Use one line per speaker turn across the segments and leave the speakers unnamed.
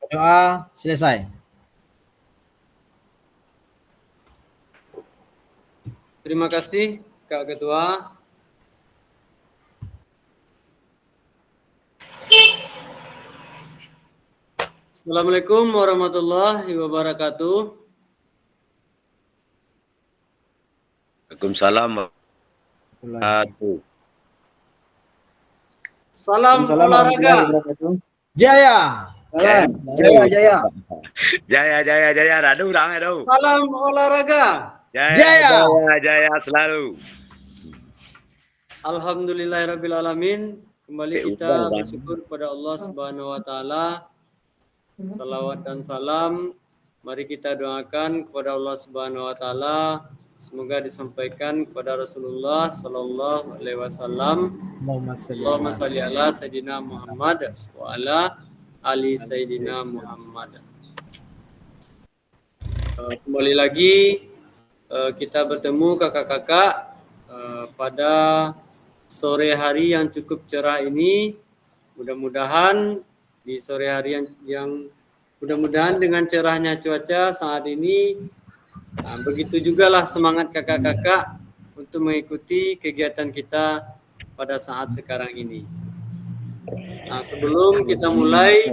Doa selesai.
Terima kasih Kak Ketua. Assalamualaikum warahmatullahi wabarakatuh.
Waalaikumsalam warahmatullahi.
Salam olahraga.
Jaya.
Jaya. Jaya. Aduh, orang aduh.
Salam olahraga.
Jaya selalu.
Alhamdulillahirrabbilalamin. Kembali kita bersyukur kepada Allah Subhanahu wa taala. Salawat dan salam mari kita doakan kepada Allah Subhanahu wa taala, semoga disampaikan kepada Rasulullah sallallahu alaihi wasallam. Allahumma shalli ala sayidina Muhammad wa ala ali sayidina Muhammad. Kembali lagi kita bertemu kakak-kakak pada sore hari yang cukup cerah ini. Mudah-mudahan di sore hari yang mudah-mudahan dengan cerahnya cuaca saat ini, begitu jugalah semangat kakak-kakak untuk mengikuti kegiatan kita pada saat sekarang ini. Nah, sebelum kita mulai,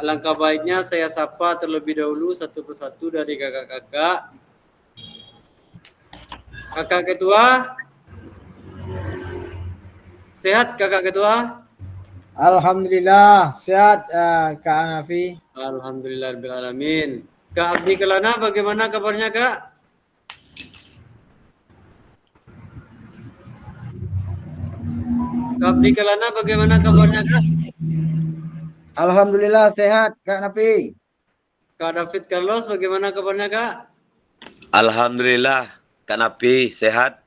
alangkah baiknya saya sapa terlebih dahulu satu persatu dari kakak-kakak. Kakak Ketua, sehat Kakak Ketua?
Alhamdulillah sehat Kak Hanafi.
Alhamdulillahirrahmanirrahim. Kak Abdi Kelana, bagaimana kabarnya Kak? Kak Abdi Kelana, bagaimana kabarnya Kak?
Alhamdulillah sehat Kak Nafi.
Kak David Carlos, bagaimana kabarnya Kak?
Alhamdulillah, Kak Nafi sehat.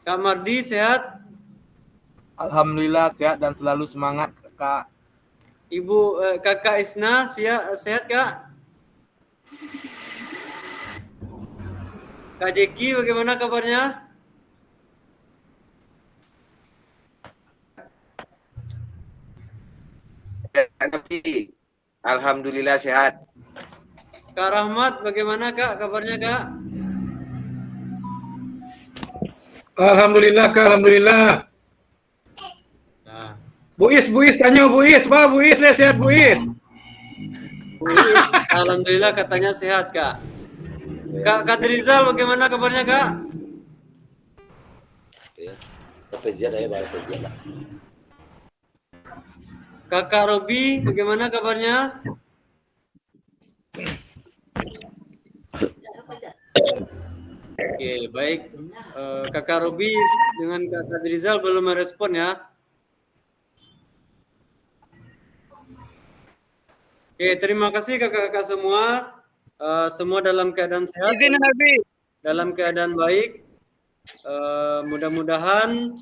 Kak Mardi sehat?
Alhamdulillah sehat dan selalu semangat Kak.
Ibu Kakak Isna sehat Kak? Kak Jeki, bagaimana kabarnya?
Alhamdulillah sehat.
Kak Rahmat, bagaimana Kak kabarnya Kak?
Alhamdulillah Kak, alhamdulillah.
Nah,
Bu Is tanya Bu Is sehat Bu Is.
Bu Is, alhamdulillah katanya sehat Kak. Kak Kadrizal, bagaimana kabarnya Kak? Kakak Robi, bagaimana kabarnya? Oke, baik. Kakak Robi dengan Kakak Rizal belum merespon ya. Oke, terima kasih kakak-kakak semua. Semua dalam keadaan sehat. Dalam keadaan baik. Mudah-mudahan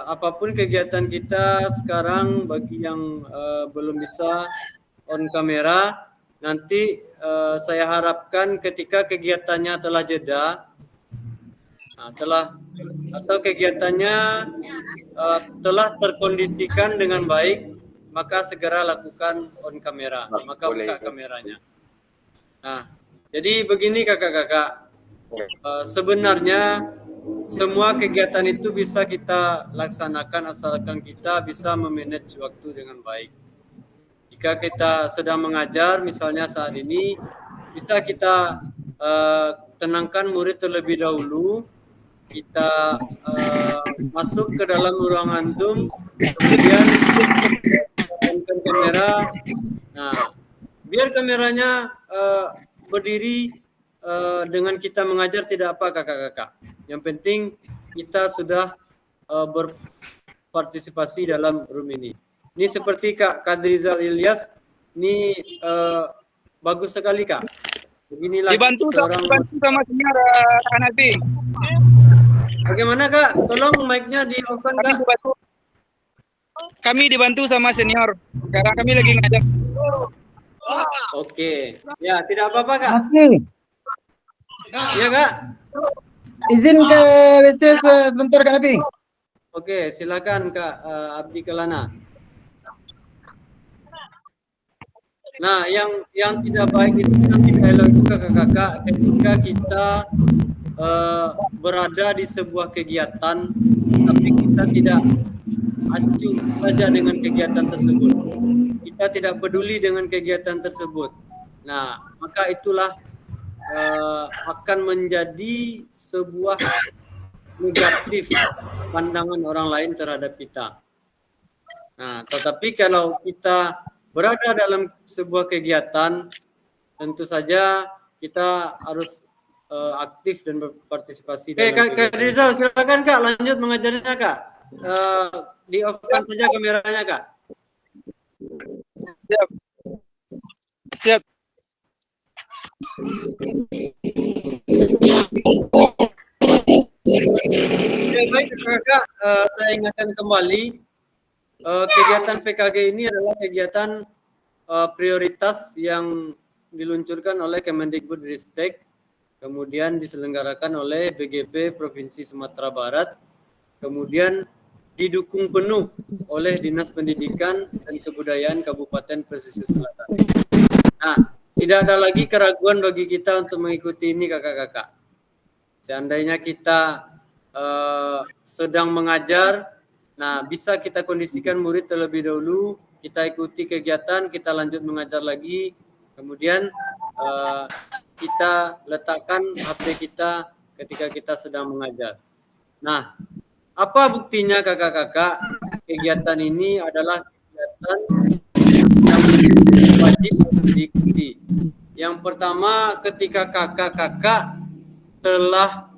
apapun kegiatan kita sekarang, bagi yang belum bisa on kamera, nanti saya harapkan ketika kegiatannya telah jeda, atau kegiatannya telah terkondisikan dengan baik, maka segera lakukan on kamera, maka buka kameranya. Nah, jadi begini kakak-kakak, sebenarnya semua kegiatan itu bisa kita laksanakan asalkan kita bisa memanage waktu dengan baik. Jika kita sedang mengajar, misalnya saat ini, bisa kita tenangkan murid terlebih dahulu. Kita masuk ke dalam ruangan Zoom, kemudian on kamera. Nah, biar kameranya berdiri, dengan kita mengajar tidak apa kakak-kakak. Yang penting kita sudah berpartisipasi dalam room ini. Ini seperti Kak Kadrizal Ilyas, ini bagus sekali Kak. Beginilah
dibantu sama senior Hanafi.
Bagaimana Kak? Tolong mic-nya di off-kan Kak.
Kami dibantu sama senior karena kami lagi ngajar.
Oke. Ya, tidak apa-apa Kak.
Nafi,
Ya Kak.
izin ke WC sebentar Kak Nafi.
Oke, silakan Kak Abdi Kelana. Nah, yang tidak baik itu, yang tidak elok itu kakak-kakak, ketika kita berada di sebuah kegiatan, tapi kita tidak acuh saja dengan kegiatan tersebut. Kita tidak peduli dengan kegiatan tersebut. Nah, maka itulah akan menjadi sebuah negatif pandangan orang lain terhadap kita. Nah, tetapi kalau kita berada dalam sebuah kegiatan, tentu saja kita harus aktif dan berpartisipasi dalam kegiatan. Kak Rizal, silakan Kak, lanjut mengajarnya Kak. Di off-kan saja kameranya Kak.
Siap. Siap.
Ya, baik Kakak, saya ingatkan kembali kegiatan PKG ini adalah kegiatan prioritas yang diluncurkan oleh Kemendikbudristek, kemudian diselenggarakan oleh BGP Provinsi Sumatera Barat, kemudian didukung penuh oleh Dinas Pendidikan dan Kebudayaan Kabupaten Pesisir Selatan. Nah, tidak ada lagi keraguan bagi kita untuk mengikuti ini kakak-kakak. Seandainya kita sedang mengajar, nah bisa kita kondisikan murid terlebih dahulu, kita ikuti kegiatan, kita lanjut mengajar lagi, kemudian kita letakkan HP kita ketika kita sedang mengajar. Nah, apa buktinya kakak-kakak? Kegiatan ini adalah kegiatan yang wajib harus diikuti. Yang pertama, ketika kakak-kakak telah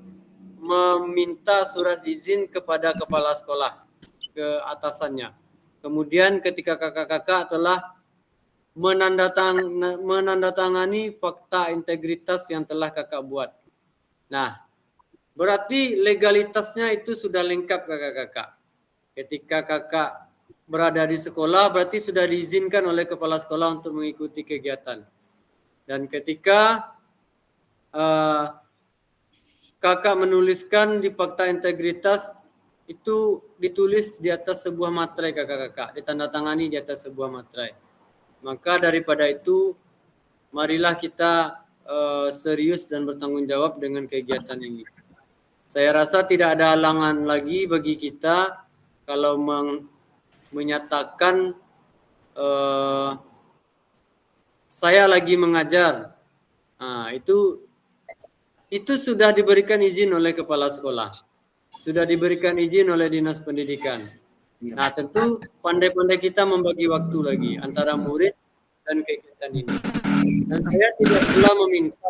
meminta surat izin kepada kepala sekolah, ke atasannya. Kemudian ketika kakak-kakak telah menandatangani fakta integritas yang telah kakak buat. Nah, berarti legalitasnya itu sudah lengkap kakak-kakak. Ketika kakak berada di sekolah, berarti sudah diizinkan oleh kepala sekolah untuk mengikuti kegiatan. Dan ketika kakak menuliskan di fakta integritas, itu ditulis di atas sebuah materai kakak-kakak, ditandatangani di atas sebuah materai. Maka daripada itu, marilah kita serius dan bertanggung jawab dengan kegiatan ini. Saya rasa tidak ada halangan lagi bagi kita kalau menyatakan saya lagi mengajar. Nah, itu sudah diberikan izin oleh kepala sekolah. Sudah diberikan izin oleh Dinas Pendidikan. Nah, tentu pandai-pandai kita membagi waktu lagi antara murid dan kegiatan ini. Dan saya tidak pula meminta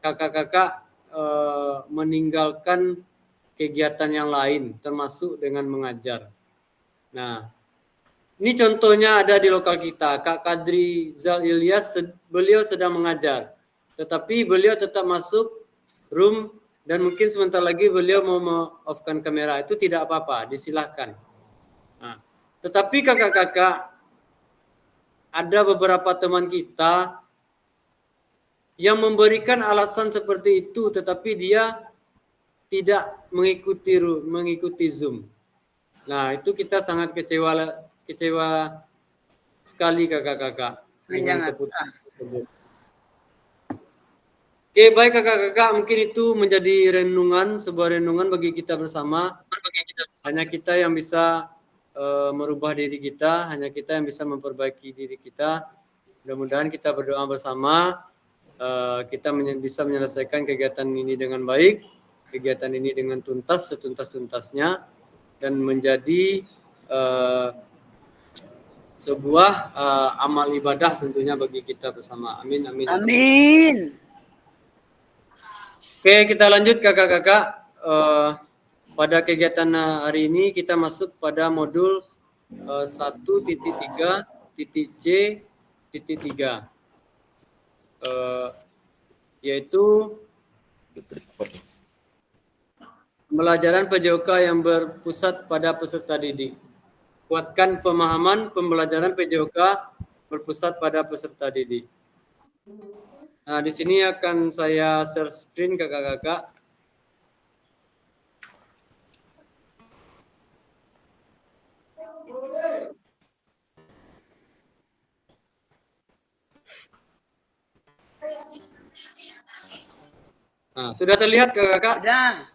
kakak-kakak meninggalkan kegiatan yang lain, termasuk dengan mengajar. Nah, ini contohnya ada di lokal kita. Kak Kadri Zal Ilyas, beliau sedang mengajar. Tetapi beliau tetap masuk room dan mungkin sebentar lagi beliau mau off-kan kamera. Itu tidak apa-apa, disilahkan. Nah, tetapi kakak-kakak, ada beberapa teman kita yang memberikan alasan seperti itu, tetapi dia tidak mengikuti Zoom. Nah, itu kita sangat kecewa sekali kakak-kakak. Jangan. Oke, baik kakak-kakak, mungkin itu menjadi sebuah renungan bagi kita bersama. Hanya kita yang bisa merubah diri kita, hanya kita yang bisa memperbaiki diri kita. Mudah-mudahan kita berdoa bersama, kita bisa menyelesaikan kegiatan ini dengan baik, kegiatan ini dengan tuntas, setuntas-tuntasnya, dan menjadi sebuah amal ibadah tentunya bagi kita bersama. Amin, amin.
Amin.
Oke, kita lanjut kakak-kakak. Pada kegiatan hari ini kita masuk pada modul 1.3.C.3, yaitu pembelajaran PJOK yang berpusat pada peserta didik. Kuatkan pemahaman pembelajaran PJOK berpusat pada peserta didik. Nah, di sini akan saya share screen kakak-kakak. Nah, sudah terlihat kakak-kakak?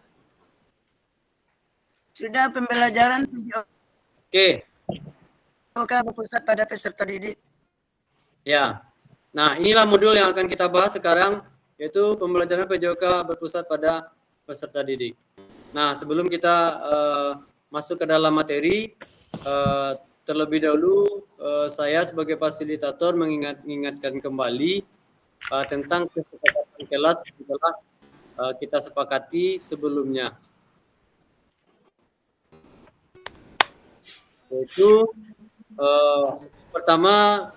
Sudah pembelajaran
Oke,
PJOK berpusat pada peserta didik.
ya. Nah, inilah modul yang akan kita bahas sekarang, yaitu pembelajaran PJOK berpusat pada peserta didik. Nah, sebelum kita masuk ke dalam materi, terlebih dahulu saya sebagai fasilitator mengingatkan kembali tentang kesepakatan kelas yang telah kita sepakati sebelumnya. Yaitu pertama,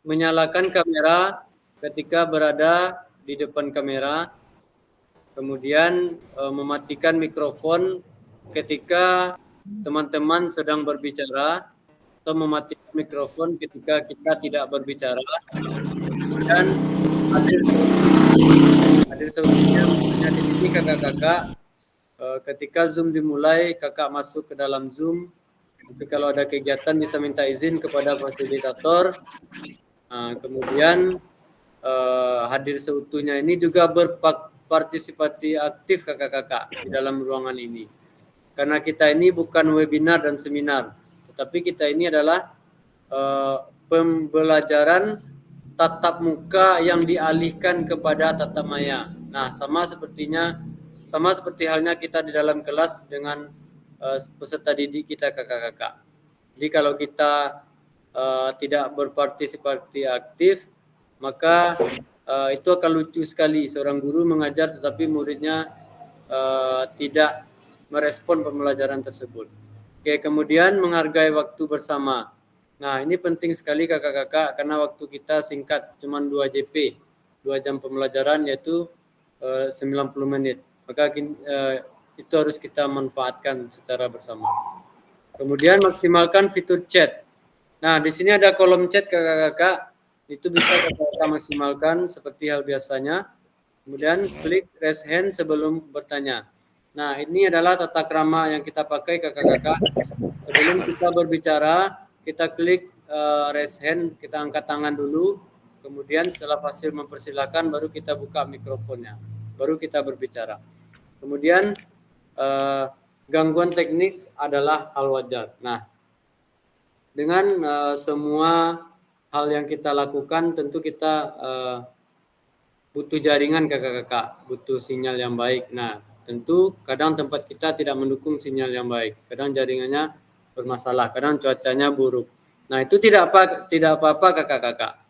menyalakan kamera ketika berada di depan kamera, kemudian mematikan mikrofon ketika teman-teman sedang berbicara, atau mematikan mikrofon ketika kita tidak berbicara, dan hadir seluruhnya di sini kakak-kakak. Ketika Zoom dimulai, kakak masuk ke dalam Zoom. Tapi kalau ada kegiatan bisa minta izin kepada fasilitator. Kemudian hadir seutuhnya ini juga berpartisipasi aktif kakak-kakak di dalam ruangan ini. Karena kita ini bukan webinar dan seminar, tetapi kita ini adalah pembelajaran tatap muka yang dialihkan kepada tatap maya. Nah, sama seperti halnya kita di dalam kelas dengan peserta didik kita kakak-kakak. Jadi kalau kita tidak berpartisipasi aktif, maka itu akan lucu sekali seorang guru mengajar tetapi muridnya tidak merespon pembelajaran tersebut. Oke, kemudian menghargai waktu bersama. Nah, ini penting sekali kakak-kakak karena waktu kita singkat, cuma 2 JP, 2 jam pembelajaran yaitu 90 menit. Maka itu harus kita manfaatkan secara bersama. Kemudian maksimalkan fitur chat. Nah, di sini ada kolom chat kakak-kakak, itu bisa kakak-kakak maksimalkan seperti hal biasanya. Kemudian klik raise hand sebelum bertanya. Nah, ini adalah tata krama yang kita pakai kakak-kakak. Sebelum kita berbicara, kita klik raise hand, kita angkat tangan dulu. Kemudian setelah Fasil mempersilakan, baru kita buka mikrofonnya. Baru kita berbicara. Kemudian gangguan teknis adalah hal wajar. Nah, dengan semua hal yang kita lakukan, tentu kita butuh jaringan kakak-kakak, butuh sinyal yang baik. Nah, tentu kadang tempat kita tidak mendukung sinyal yang baik, kadang jaringannya bermasalah, kadang cuacanya buruk. Nah, itu tidak apa-apa kakak-kakak.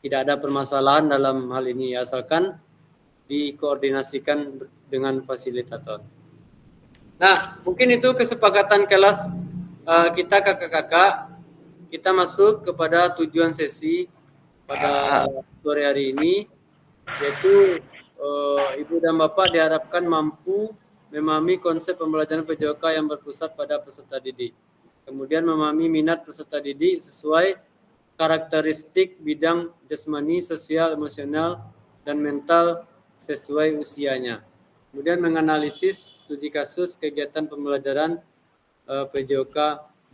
Tidak ada permasalahan dalam hal ini, asalkan dikoordinasikan dengan fasilitator. Nah, mungkin itu kesepakatan kelas kita kakak-kakak. Kita masuk kepada tujuan sesi pada sore hari ini, yaitu Ibu dan Bapak diharapkan mampu memahami konsep pembelajaran PJOK yang berpusat pada peserta didik. Kemudian memahami minat peserta didik sesuai karakteristik bidang jasmani, sosial, emosional, dan mental sesuai usianya. Kemudian menganalisis studi kasus kegiatan pembelajaran PJOK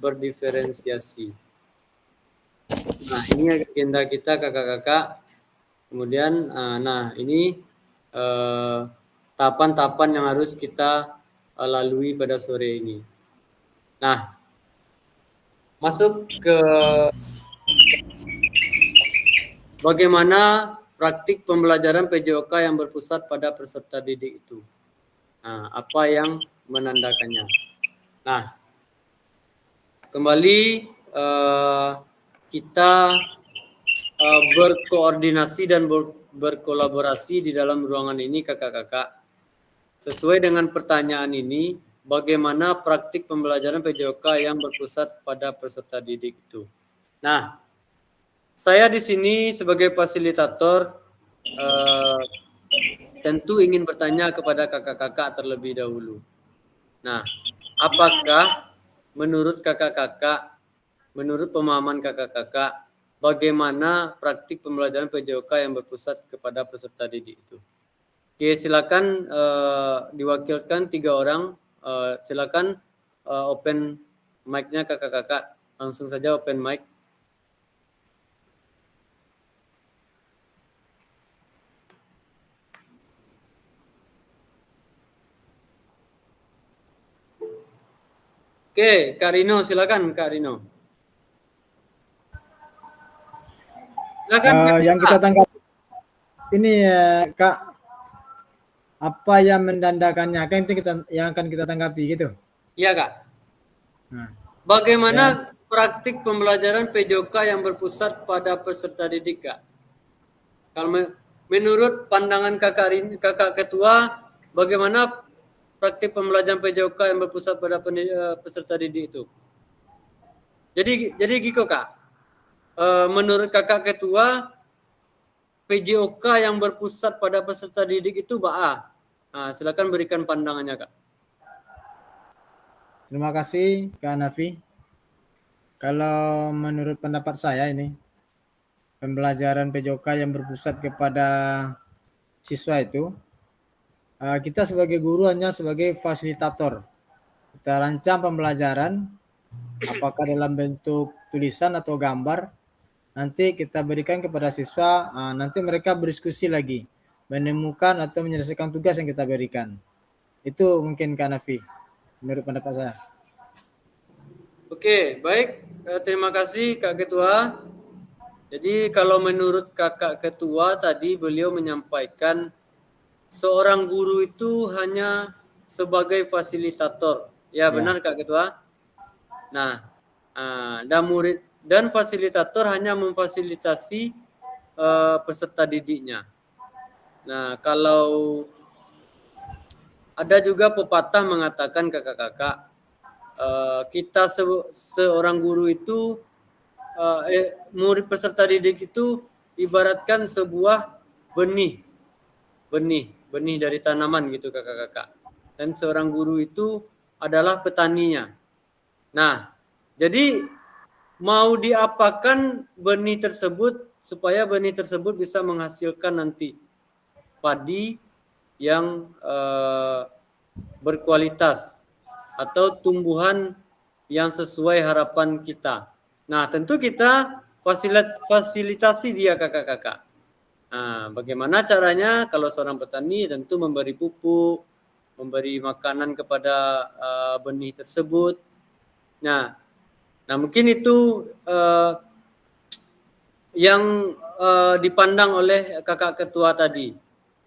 berdiferensiasi. Nah, ini agenda kita kakak-kakak. Kemudian, nah ini tahapan-tahapan yang harus kita lalui pada sore ini. Nah, masuk ke bagaimana praktik pembelajaran PJOK yang berpusat pada peserta didik itu. Nah, apa yang menandakannya? Nah, kembali kita berkoordinasi dan berkolaborasi di dalam ruangan ini kakak-kakak. Sesuai dengan pertanyaan ini, bagaimana praktik pembelajaran PJOK yang berpusat pada peserta didik itu? Nah, saya di sini sebagai fasilitator tentu ingin bertanya kepada kakak-kakak terlebih dahulu. Nah, apakah menurut kakak-kakak, menurut pemahaman kakak-kakak, bagaimana praktik pembelajaran PJOK yang berpusat kepada peserta didik itu? Oke, silakan diwakilkan 3 orang. Silakan open mic-nya kakak-kakak. Langsung saja open mic. Oke, Kak Rino, silakan Kak Rino. Silakan Kak
Yang
Rino.
kita tangkap ini Kak, apa yang mendandakannya kan itu yang akan kita tanggapi gitu.
Iya Kak.
Nah,
Bagaimana praktik pembelajaran PJOK yang berpusat pada peserta didik Kak? Kalau menurut pandangan kakak ketua, bagaimana praktik pembelajaran PJOK yang berpusat pada peserta didik itu? Jadi gitu Kak. Menurut kakak ketua, PJOK yang berpusat pada peserta didik itu BA. Nah, silakan berikan pandangannya Kak.
terima kasih Kak Nafi. Kalau menurut pendapat saya ini pembelajaran PJOK yang berpusat kepada siswa itu kita sebagai guru hanya sebagai fasilitator. Kita rancang pembelajaran apakah dalam bentuk tulisan atau gambar, nanti kita berikan kepada siswa, nanti mereka berdiskusi lagi, menemukan atau menyelesaikan tugas yang kita berikan. Itu mungkin Kak Nafi, menurut pendapat saya.
Oke, baik. Terima kasih Kak Ketua. Jadi kalau menurut Kakak Ketua tadi beliau menyampaikan seorang guru itu hanya sebagai fasilitator. Ya benar Kak Ketua. Nah, dan murid dan fasilitator hanya memfasilitasi peserta didiknya. Nah, kalau ada juga pepatah mengatakan kakak-kakak, kita seorang guru itu, murid peserta didik itu ibaratkan sebuah benih dari tanaman gitu kakak-kakak. Dan seorang guru itu adalah petaninya. Nah, jadi mau diapakan benih tersebut supaya benih tersebut bisa menghasilkan nanti padi yang berkualitas atau tumbuhan yang sesuai harapan kita. Nah, tentu kita fasilitasi dia kakak-kakak. Nah, bagaimana caranya? Kalau seorang petani tentu memberi pupuk, memberi makanan kepada benih tersebut. Nah, mungkin itu yang dipandang oleh kakak ketua tadi.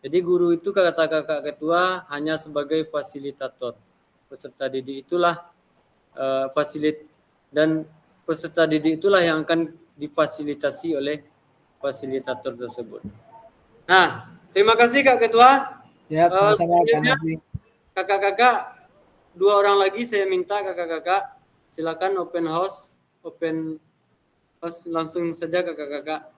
Jadi guru itu kata kakak ketua hanya sebagai fasilitator. Peserta didik itulah dan peserta didik itulah yang akan difasilitasi oleh fasilitator tersebut. Nah, terima kasih Kak Ketua.
Ya, sama-sama Kak
Selanjutnya,
Nafi.
kakak-kakak, 2 orang lagi saya minta kakak-kakak silakan open house langsung saja kakak-kakak.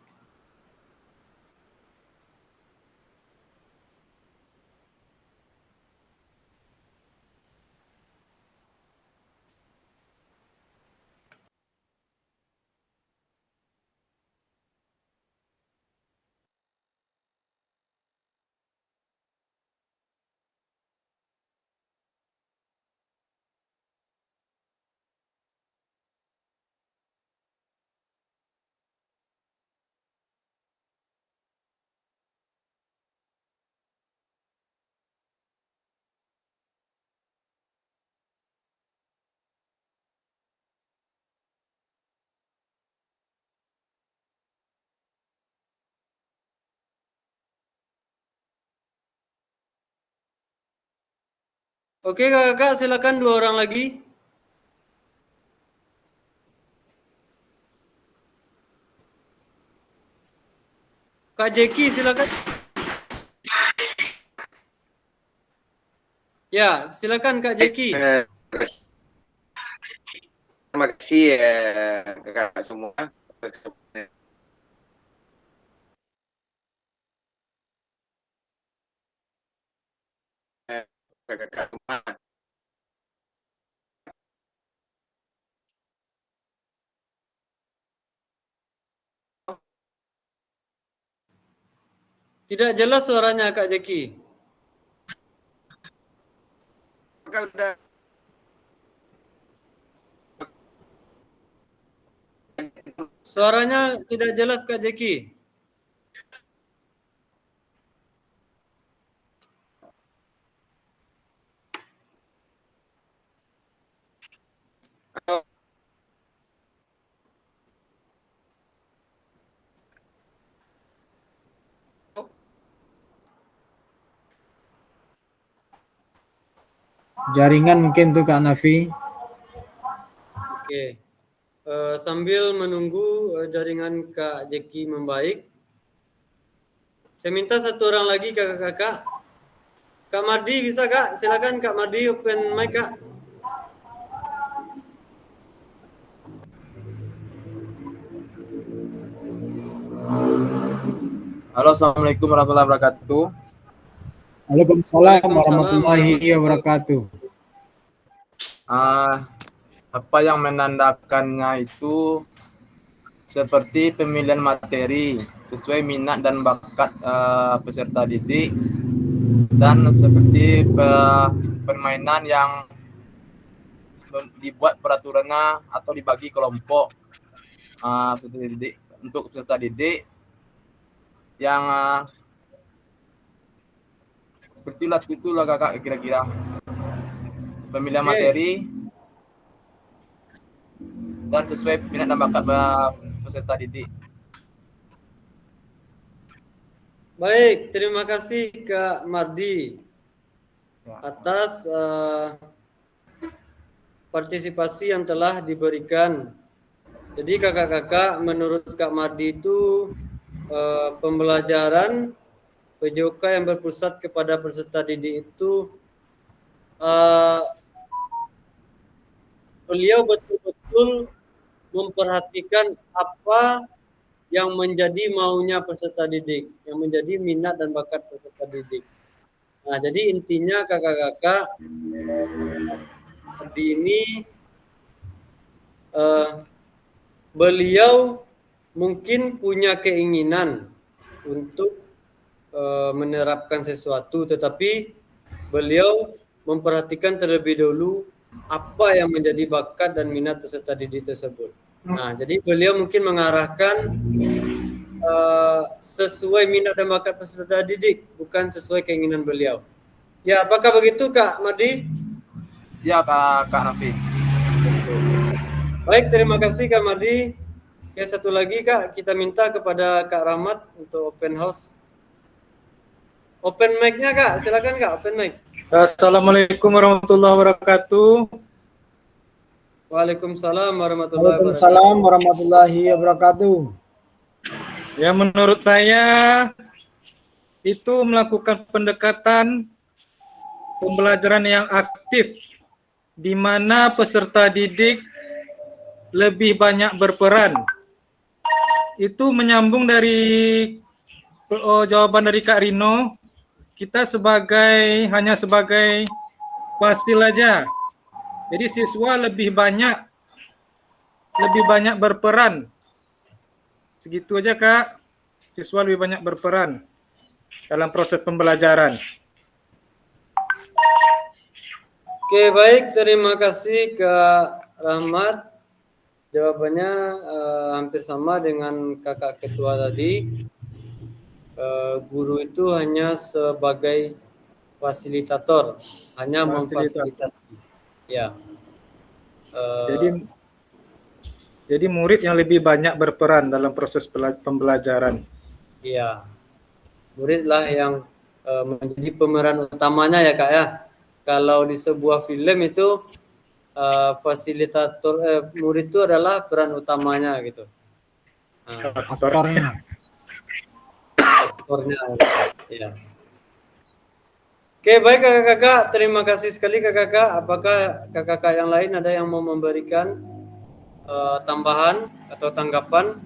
Oke kakak-kakak silakan 2 orang lagi. Kak Jeki silakan. Ya, silakan Kak Jeki.
Terima kasih kakak semua. Kakak semua.
Tidak jelas suaranya Kak Jeki.
Udah.
Suaranya tidak jelas Kak Jeki.
jaringan mungkin tuh Kak Nafi.
Oke. Sambil menunggu jaringan Kak Jeki membaik, saya minta satu orang lagi kakak-kakak. Kak Mardi bisa Kak? Silakan Kak Mardi open mic Kak.
Halo, assalamualaikum warahmatullahi wabarakatuh.
Waalaikumsalam warahmatullahi wabarakatuh.
Apa yang menandakannya itu seperti pemilihan materi sesuai minat dan bakat peserta didik, dan seperti permainan yang dibuat peraturannya atau dibagi kelompok peserta didik, untuk peserta didik yang seperti itulah kakak, kira-kira pemilihan materi dan sesuai minat dan bakat peserta didik.
Baik, terima kasih Kak Mardi atas partisipasi yang telah diberikan. Jadi kakak-kakak, menurut Kak Mardi itu pembelajaran PJOK yang berpusat kepada peserta didik itu beliau betul-betul memperhatikan apa yang menjadi maunya peserta didik, yang menjadi minat dan bakat peserta didik. Nah, jadi intinya kakak-kakak di ini beliau mungkin punya keinginan untuk menerapkan sesuatu, tetapi beliau memperhatikan terlebih dahulu apa yang menjadi bakat dan minat peserta didik tersebut. Nah, jadi beliau mungkin mengarahkan sesuai minat dan bakat peserta didik, bukan sesuai keinginan beliau. Ya, apakah begitu Kak Mardi?
Ya Kak Nafi.
Baik, terima kasih Kak Mardi. Oke, satu lagi Kak, kita minta kepada Kak Rahmat untuk open house. Open mic-nya Kak, silakan Kak, open mic.
Assalamualaikum warahmatullahi wabarakatuh.
Waalaikumsalam warahmatullahi wabarakatuh.
Waalaikumsalam warahmatullahi wabarakatuh.
Ya, menurut saya itu melakukan pendekatan pembelajaran yang aktif, di mana peserta didik lebih banyak berperan. Itu menyambung dari jawaban dari Kak Rino. Kita hanya sebagai fasil aja. Jadi siswa lebih banyak berperan. Segitu aja Kak. Siswa lebih banyak berperan dalam proses pembelajaran.
Oke, baik, terima kasih Kak Rahmat. Jawabannya hampir sama dengan kakak ketua tadi. Guru itu hanya sebagai fasilitator, hanya memfasilitasi. Ya.
Jadi murid yang lebih banyak berperan dalam proses pembelajaran.
Iya. Muridlah yang menjadi pemeran utamanya ya Kak ya. Kalau di sebuah film itu fasilitator murid itu adalah peran utamanya gitu.
Aktornya.
Aktornya. Ya. Oke, baik kakak-kakak, terima kasih sekali kakak-kakak. Apakah kakak-kakak yang lain ada yang mau memberikan tambahan atau tanggapan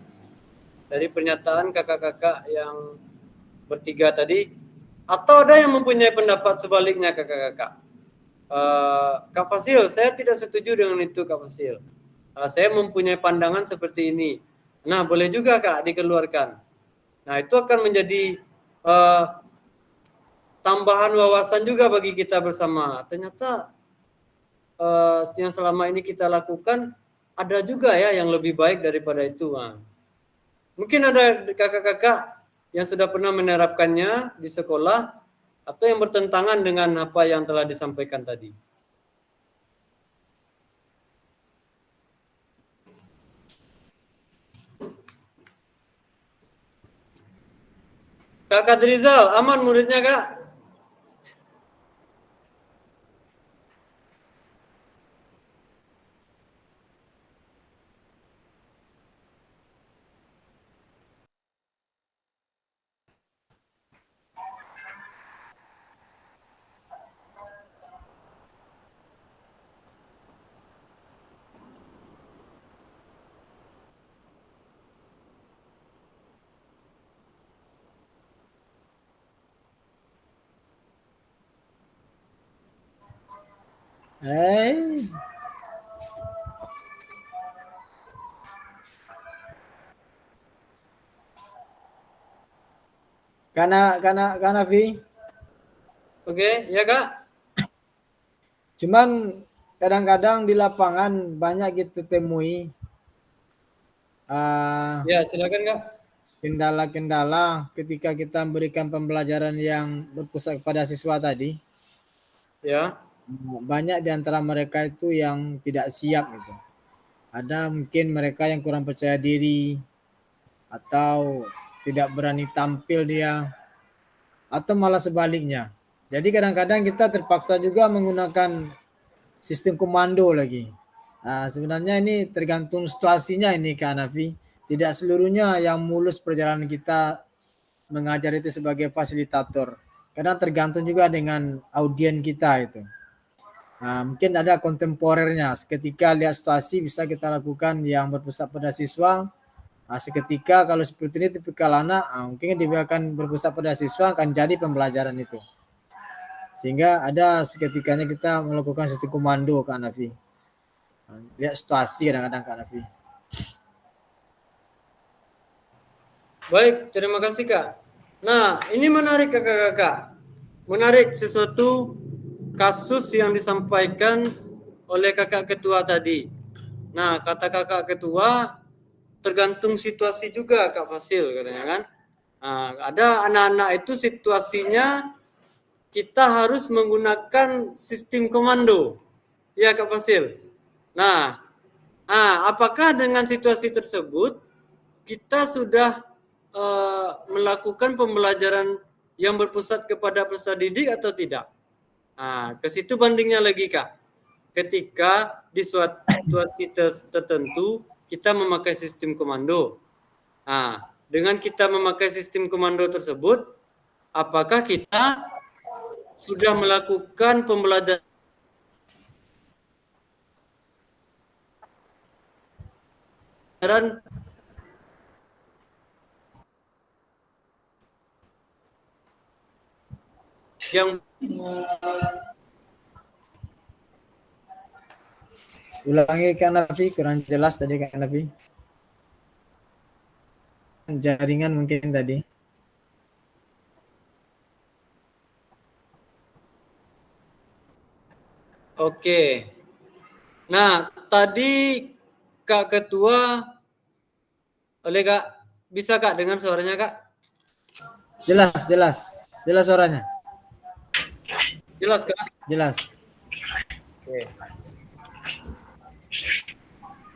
dari pernyataan kakak-kakak yang bertiga tadi, atau ada yang mempunyai pendapat sebaliknya kakak-kakak? Kak Fasil, saya tidak setuju dengan itu Kak Fasil. Saya mempunyai pandangan seperti ini. Nah, boleh juga Kak dikeluarkan. Nah, itu akan menjadi tambahan wawasan juga bagi kita bersama. Ternyata yang selama ini kita lakukan ada juga ya yang lebih baik daripada itu. Nah, mungkin ada kakak-kakak yang sudah pernah menerapkannya di sekolah atau yang bertentangan dengan apa yang telah disampaikan tadi. Kak Kadrizal, aman muridnya Kak?
Karena Vi.
Oke, ya Kak.
Cuman kadang-kadang di lapangan banyak kita temui
Ya, silakan Kak.
kendala-kendala ketika kita memberikan pembelajaran yang berpusat kepada siswa tadi.
Ya.
Banyak di antara mereka itu yang tidak siap gitu. Ada mungkin mereka yang kurang percaya diri atau tidak berani tampil dia, atau malah sebaliknya. Jadi kadang-kadang kita terpaksa juga menggunakan sistem komando lagi. Nah, sebenarnya ini tergantung situasinya ini Kak Hanafi. Tidak seluruhnya yang mulus perjalanan kita mengajar itu sebagai fasilitator. Kadang tergantung juga dengan audien kita itu. Nah, mungkin ada kontemporernya. Seketika lihat situasi bisa kita lakukan yang berpusat pada siswa. Nah, seketika kalau seperti ini tipikal anak, mungkin dia akan berpusat pada siswa, akan jadi pembelajaran itu. Sehingga ada seketikanya kita melakukan sistem komando Kak Hanafi. Lihat situasi kadang-kadang Kak Hanafi.
Baik, terima kasih Kak. Nah, ini menarik kakak-kakak. Menarik sesuatu kasus yang disampaikan oleh kakak ketua tadi. Nah, kata kakak ketua, tergantung situasi juga Kak Fasil katanya kan. Nah, ada anak-anak itu situasinya kita harus menggunakan sistem komando. Ya Kak Fasil. Nah, apakah dengan situasi tersebut kita sudah melakukan pembelajaran yang berpusat kepada peserta didik atau tidak? Nah, ke situ bandingnya lagi Kak. Ketika di suatu situasi tertentu kita memakai sistem komando. Nah, dengan kita memakai sistem komando tersebut, apakah kita sudah melakukan pembelajaran yang
Ulangi Kak Hanafi, kurang jelas tadi Kak Hanafi. Jaringan mungkin tadi.
Oke. Nah, tadi Kak Ketua, oleh Kak, bisa Kak dengar suaranya Kak?
Jelas suaranya.
Jelas Kak?
Jelas.
Oke.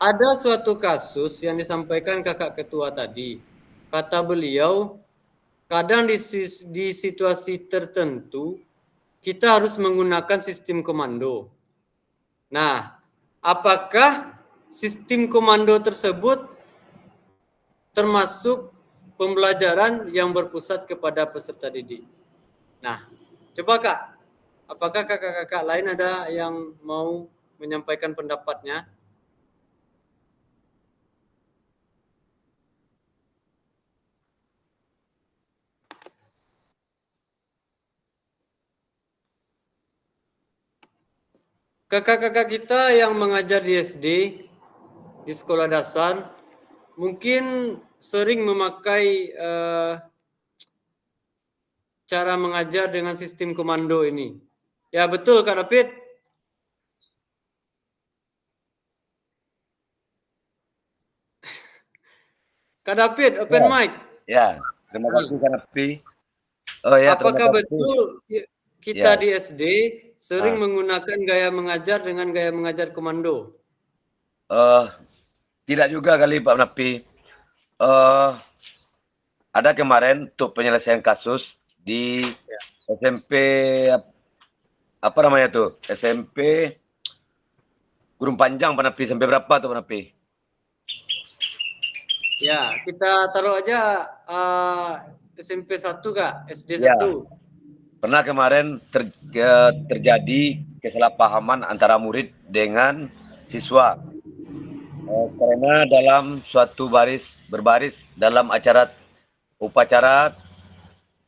Ada suatu kasus yang disampaikan Kakak Ketua tadi. Kata beliau, kadang di situasi tertentu kita harus menggunakan sistem komando. Nah, apakah sistem komando tersebut termasuk pembelajaran yang berpusat kepada peserta didik? Nah, coba Kak, apakah kakak-kakak lain ada yang mau menyampaikan pendapatnya? Kakak-kakak kita yang mengajar di SD, di sekolah dasar, mungkin sering memakai cara mengajar dengan sistem komando ini. Ya betul Kak David? Kak David, open mic.
Ya, terima kasih Kak Nafi. Oh ya,
apakah betul kita di SD sering menggunakan gaya mengajar dengan gaya mengajar komando?
Tidak juga kali Pak Nafi. Ada kemarin untuk penyelesaian kasus di SMP apa namanya tuh? SMP Gurun Panjang Pak Nafi. Sampai berapa tuh Pak Nafi?
Ya, kita taruh aja SMP 1 Kak, SD 1.
Ya. Pernah kemarin terjadi kesalahpahaman antara murid dengan siswa. Karena dalam suatu berbaris dalam upacara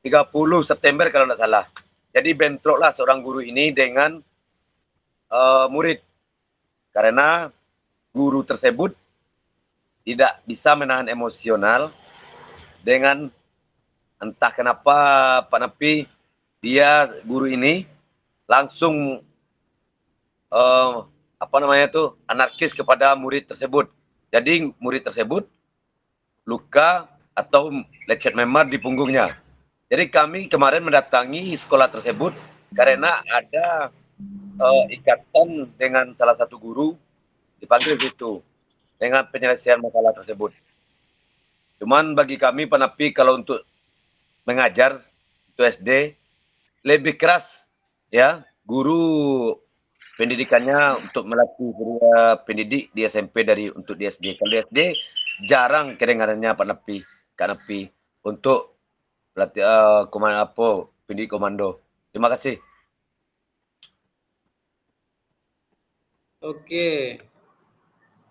30 September kalau tidak salah. Jadi bentroklah seorang guru ini dengan murid. Karena guru tersebut tidak bisa menahan emosional dengan entah kenapa Pak Napi, dia guru ini langsung anarkis kepada murid tersebut. Jadi murid tersebut luka atau lecet memar di punggungnya. Jadi kami kemarin mendatangi sekolah tersebut karena ada ikatan dengan salah satu guru dipanggil situ dengan penyelesaian masalah tersebut. Cuman bagi kami Pak Napi, kalau untuk mengajar itu SD lebih keras ya, guru pendidikannya untuk melatih pendidik di SMP untuk di SD. Kalau di SD jarang kedengarannya Pak Napi, Kak Napi untuk pelatih pendidik komando. Terima kasih.
Oke.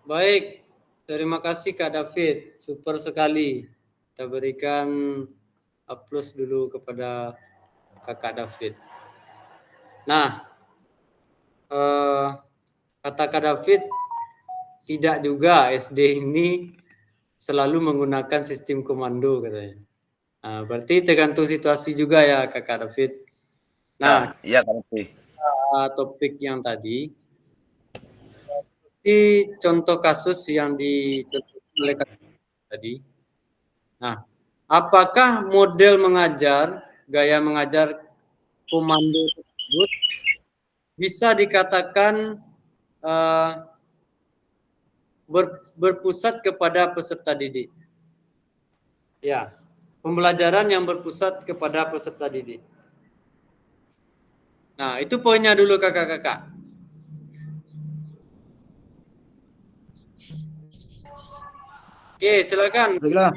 Baik. Terima kasih Kak David. Super sekali. Kita berikan aplaus dulu kepada Kakak David. Nah, kata Kak David, tidak juga SD ini selalu menggunakan sistem komando katanya. Nah, berarti tergantung situasi juga ya Kakak David. Nah,
iya Kak Napi.
Topik yang tadi, di contoh kasus yang dicontohkan oleh Kak tadi. Nah, apakah model mengajar, gaya mengajar komando tersebut bisa dikatakan berpusat kepada peserta didik? Ya, pembelajaran yang berpusat kepada peserta didik. Nah, itu poinnya dulu kakak-kakak. Oke, silakan.
Baiklah.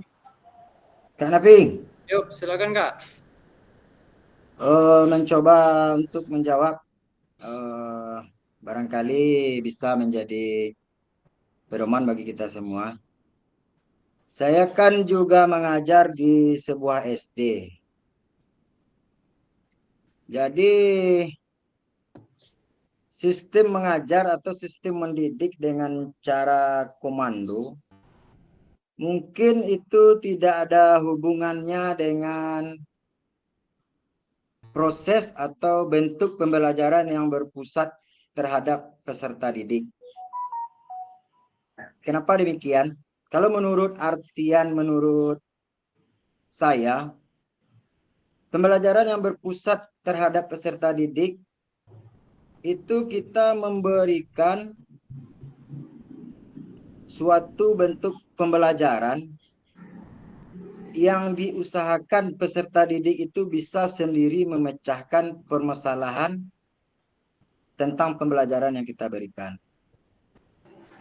Kak Napi,
Yuk, silakan Kak.
mencoba untuk menjawab, barangkali bisa menjadi pedoman bagi kita semua. Saya kan juga mengajar di sebuah SD. Jadi sistem mengajar atau sistem mendidik dengan cara komando mungkin itu tidak ada hubungannya dengan proses atau bentuk pembelajaran yang berpusat terhadap peserta didik. Kenapa demikian? Kalau menurut saya, pembelajaran yang berpusat terhadap peserta didik itu kita memberikan suatu bentuk pembelajaran yang diusahakan peserta didik itu bisa sendiri memecahkan permasalahan tentang pembelajaran yang kita berikan.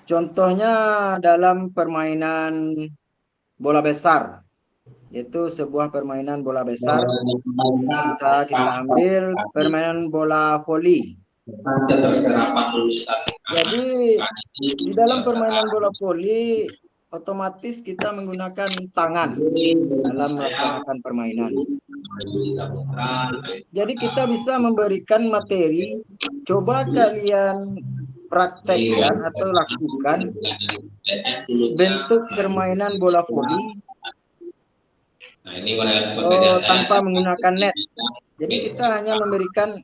Contohnya dalam permainan bola besar, yaitu sebuah permainan bola besar, bisa kita ambil permainan bola voli. Jadi di dalam permainan bola voli otomatis kita menggunakan tangan dalam melaksanakan permainan. Jadi kita bisa memberikan materi, coba kalian praktekkan atau lakukan bentuk permainan bola voli tanpa menggunakan net. Jadi kita hanya memberikan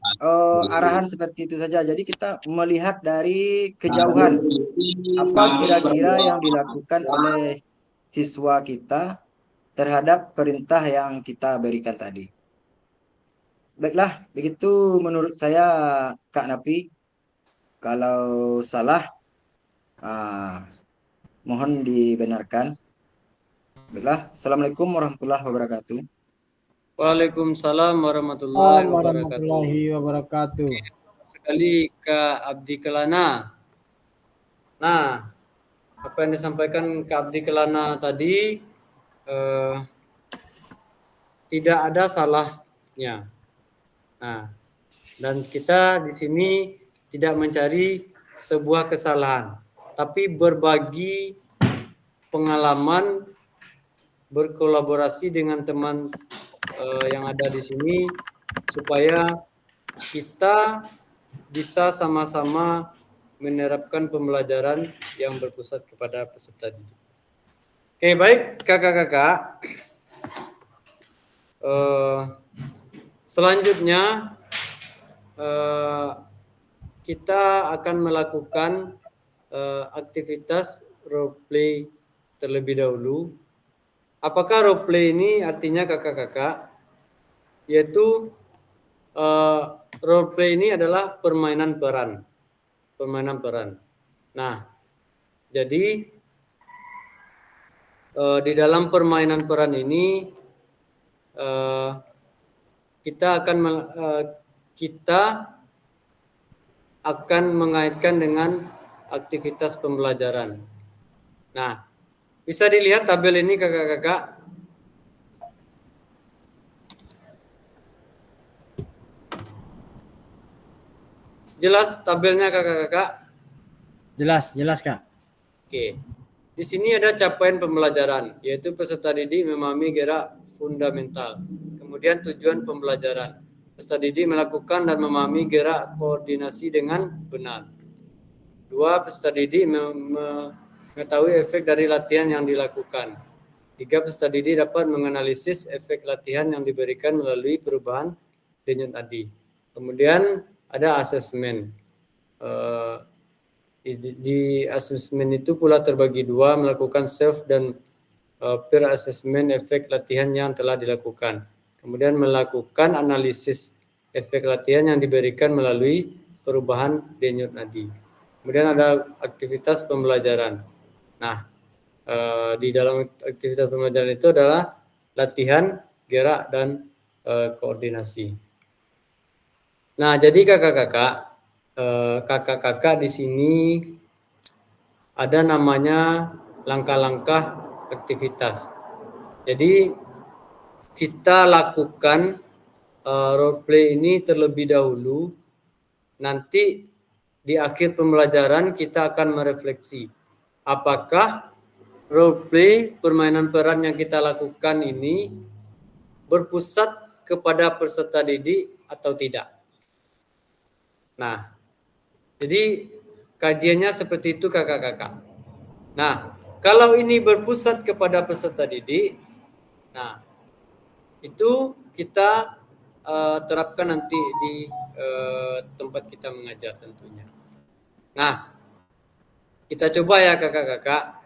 arahan seperti itu saja. Jadi kita melihat dari kejauhan apa kira-kira yang dilakukan oleh siswa kita terhadap perintah yang kita berikan tadi. Baiklah, begitu menurut saya Kak Napi. Kalau salah, mohon dibenarkan. Baiklah, Assalamualaikum warahmatullahi wabarakatuh.
Waalaikumsalam warahmatullahi
wabarakatuh.
Sekali Kak Abdi Kelana. Nah, apa yang disampaikan Kak Abdi Kelana tadi tidak ada salahnya. Nah, dan kita di sini tidak mencari sebuah kesalahan, tapi berbagi pengalaman, berkolaborasi dengan teman yang ada di sini supaya kita bisa sama-sama menerapkan pembelajaran yang berpusat kepada peserta didik. Oke, baik kakak-kakak. Selanjutnya kita akan melakukan aktivitas role play terlebih dahulu. Apakah role play ini artinya kakak-kakak? Yaitu role play ini adalah permainan peran. Nah, jadi di dalam permainan peran ini kita akan mengaitkan dengan aktivitas pembelajaran. Nah, bisa dilihat tabel ini kakak-kakak. Jelas tabelnya kakak-kakak?
Jelas Kak.
Oke. Di sini ada capaian pembelajaran, yaitu peserta didik memahami gerak fundamental. Kemudian tujuan pembelajaran. Peserta didik melakukan dan memahami gerak koordinasi dengan benar. 2. Peserta didik mengetahui efek dari latihan yang dilakukan. 3. Peserta didik dapat menganalisis efek latihan yang diberikan melalui perubahan denyut nadi. Kemudian ada asesmen. Di asesmen itu pula terbagi dua, melakukan self dan peer assessment efek latihan yang telah dilakukan. Kemudian melakukan analisis efek latihan yang diberikan melalui perubahan denyut nadi. Kemudian ada aktivitas pembelajaran. Nah, di dalam aktivitas pembelajaran itu adalah latihan, gerak, dan koordinasi. Nah, jadi kakak-kakak di sini ada namanya langkah-langkah aktivitas. Jadi kita lakukan role play ini terlebih dahulu. Nanti di akhir pembelajaran kita akan merefleksi apakah role play permainan peran yang kita lakukan ini berpusat kepada peserta didik atau tidak. Nah, jadi kajiannya seperti itu kakak-kakak. Nah, kalau ini berpusat kepada peserta didik, nah itu kita terapkan nanti di tempat kita mengajar tentunya. Nah, kita coba ya kakak-kakak.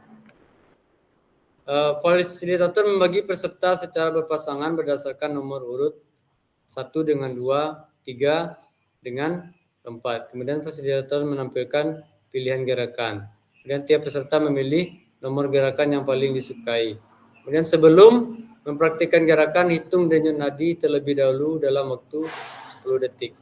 Fasilitator membagi peserta secara berpasangan berdasarkan nomor urut 1 dengan 2, 3 dengan 4. Kemudian fasilitator menampilkan pilihan gerakan. Kemudian tiap peserta memilih nomor gerakan yang paling disukai. Kemudian sebelum mempraktikkan gerakan, hitung denyut nadi terlebih dahulu dalam waktu 10 detik.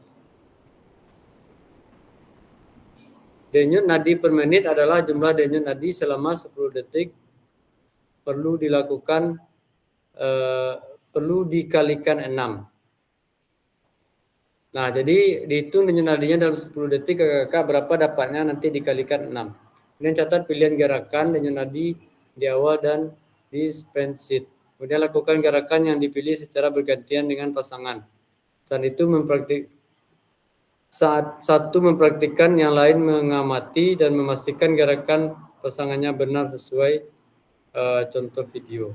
Denyut nadi per menit adalah jumlah denyut nadi selama 10 detik. Perlu dikalikan 6. Nah, jadi dihitung denyut nadinya dalam 10 detik kakak berapa dapatnya nanti dikalikan 6. Kemudian catat pilihan gerakan denyut nadi di awal dan di spreadsheet. Kemudian lakukan gerakan yang dipilih secara bergantian dengan pasangan. Saat satu mempraktikkan, yang lain mengamati dan memastikan gerakan pasangannya benar sesuai contoh video.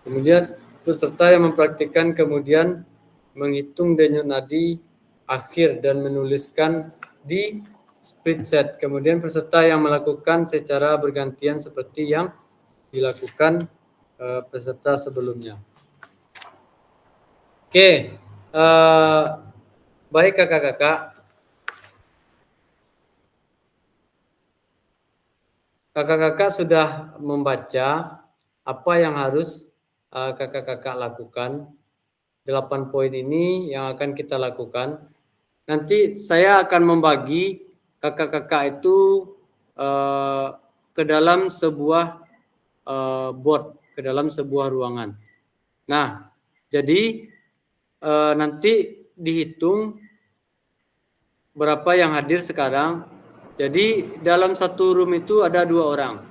Kemudian peserta yang mempraktikkan kemudian menghitung denyut nadi akhir dan menuliskan di spreadsheet. Kemudian peserta yang melakukan secara bergantian seperti yang dilakukan peserta sebelumnya. Oke, baik kakak-kakak. Kakak-kakak sudah membaca apa yang harus kakak-kakak lakukan. 8 poin ini yang akan kita lakukan. Nanti saya akan membagi kakak-kakak itu ke dalam sebuah board, ke dalam sebuah ruangan. Nah, jadi nanti dihitung berapa yang hadir sekarang. Jadi dalam satu room itu ada 2 orang.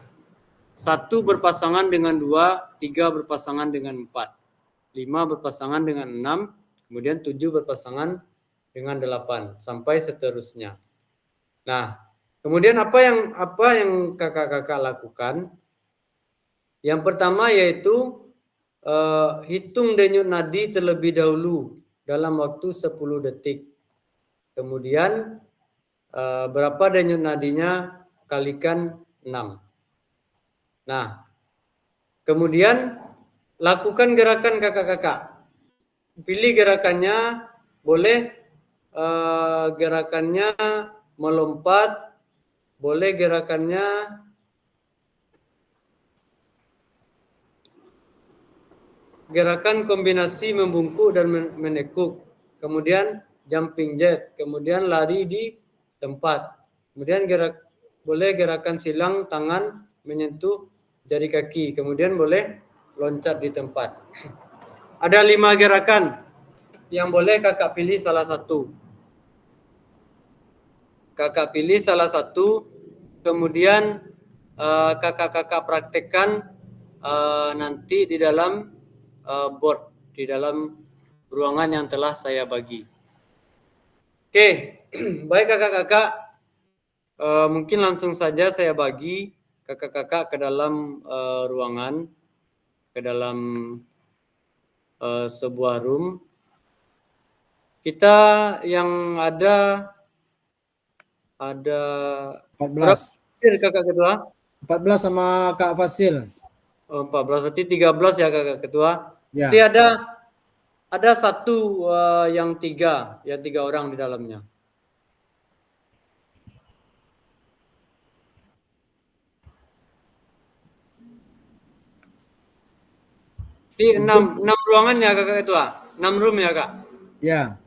1 berpasangan dengan 2, 3 berpasangan dengan 4, 5 berpasangan dengan 6, kemudian 7 berpasangan dengan 8 sampai seterusnya. Nah, kemudian apa yang kakak-kakak lakukan? Yang pertama yaitu hitung denyut nadi terlebih dahulu dalam waktu 10 detik. Kemudian berapa denyut nadinya kalikan 6. Nah, kemudian lakukan gerakan kakak-kakak. Pilih gerakannya, boleh gerakannya melompat, boleh gerakannya gerakan kombinasi membungkuk dan menekuk, kemudian jumping jack, kemudian lari di tempat, kemudian boleh gerakan silang tangan menyentuh jari kaki, kemudian boleh loncat di tempat. Ada 5 gerakan yang boleh kakak pilih salah satu. Kakak pilih salah satu, kemudian kakak-kakak praktekkan nanti di dalam board, di dalam ruangan yang telah saya bagi. Oke, baik kakak-kakak, mungkin langsung saja saya bagi kakak-kakak ke dalam ruangan, ke dalam sebuah room. Kita yang ada
14.
kakak ketua?
14 sama Kak Fasil.
Oh, 14, berarti 13 ya kakak ketua.
Ya.
Nanti ada satu yang 3 orang di dalamnya. Di 6 ruangan ya kakak ketua, 6 room ya kak.
Ya.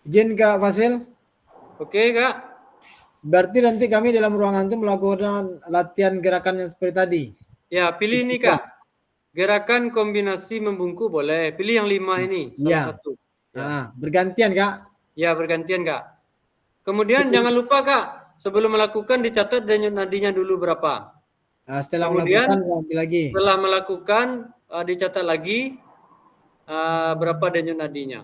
Izin Kak Fasil.
Oke kak.
Berarti nanti kami dalam ruangan itu melakukan latihan gerakan yang seperti tadi.
Ya, pilih ini kak. Gerakan kombinasi membungkuk boleh. Pilih yang 5 ini, salah satu.
Ya. Bergantian Kak.
Ya, bergantian kak. Kemudian jangan lupa kak, sebelum melakukan dicatat denyut nadinya dulu berapa.
Setelah
Kemudian
melakukan lagi.
setelah melakukan dicatat lagi berapa denyut nadinya.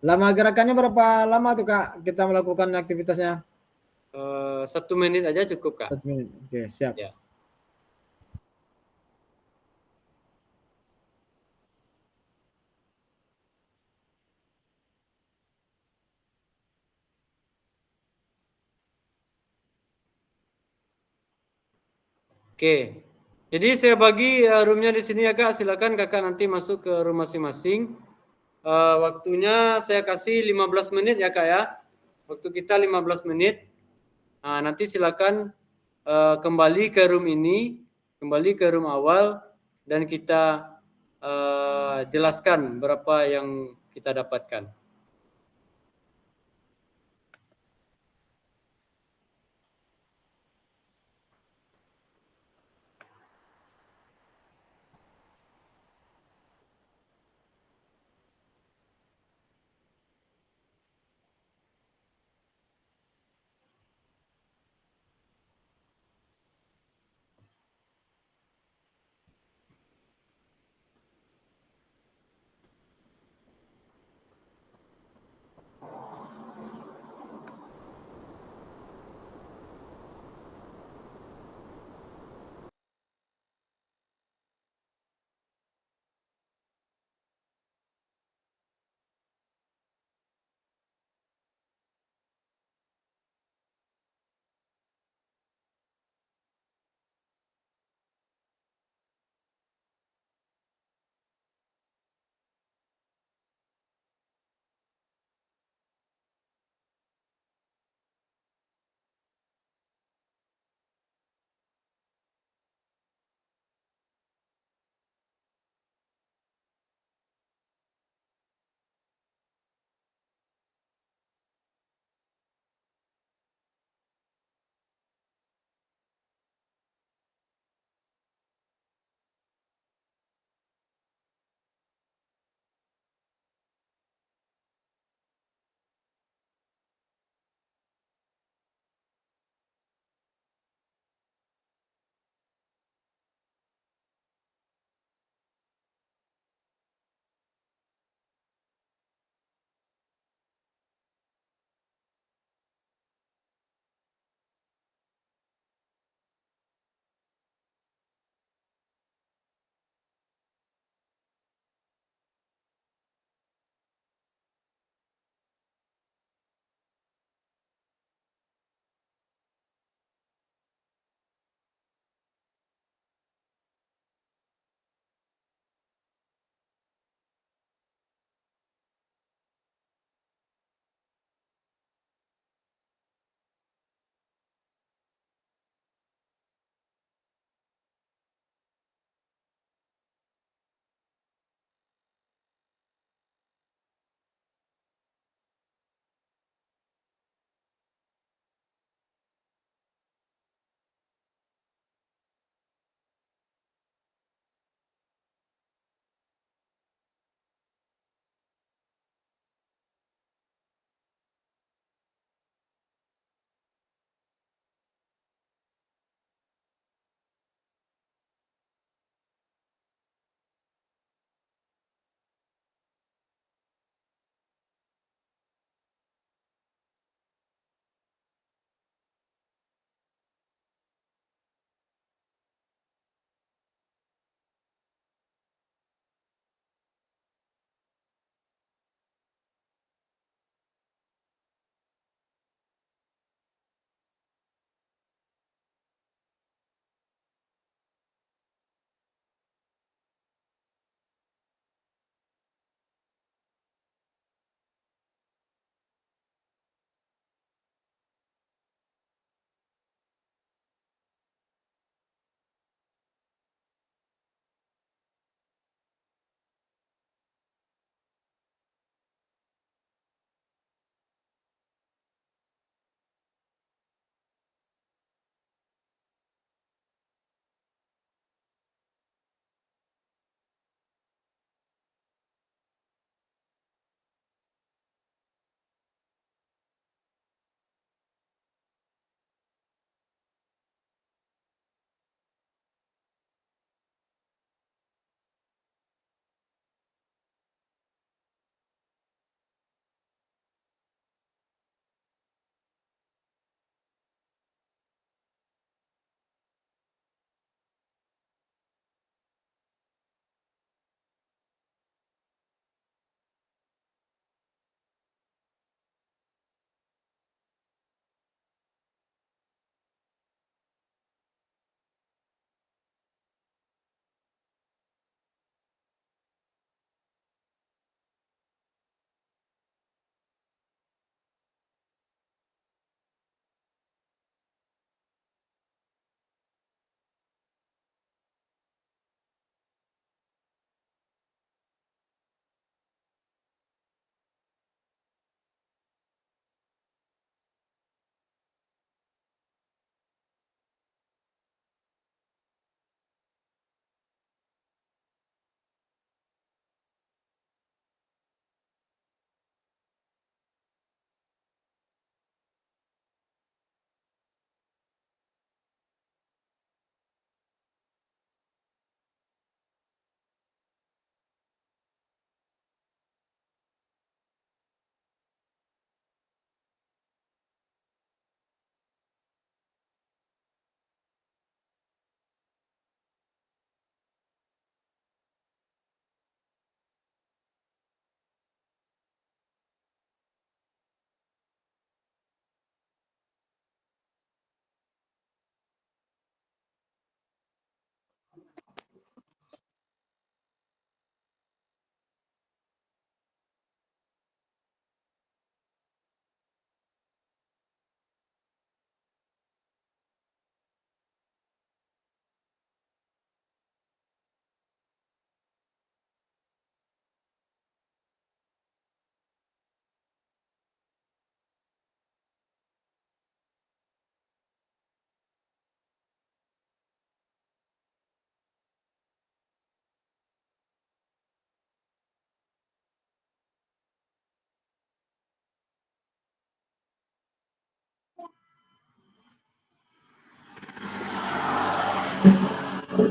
Lama gerakannya berapa lama tuh Kak kita melakukan aktivitasnya?
1 menit aja cukup kak.
1 menit. Oke, siap.
Ya. Oke. Jadi saya bagi roomnya di sini ya kak. Silakan kakak nanti masuk ke room masing-masing. Waktunya saya kasih 15 menit ya kak ya. Waktu kita 15 menit. Nah, nanti silakan kembali ke room ini, kembali ke room awal, dan kita jelaskan berapa yang kita dapatkan.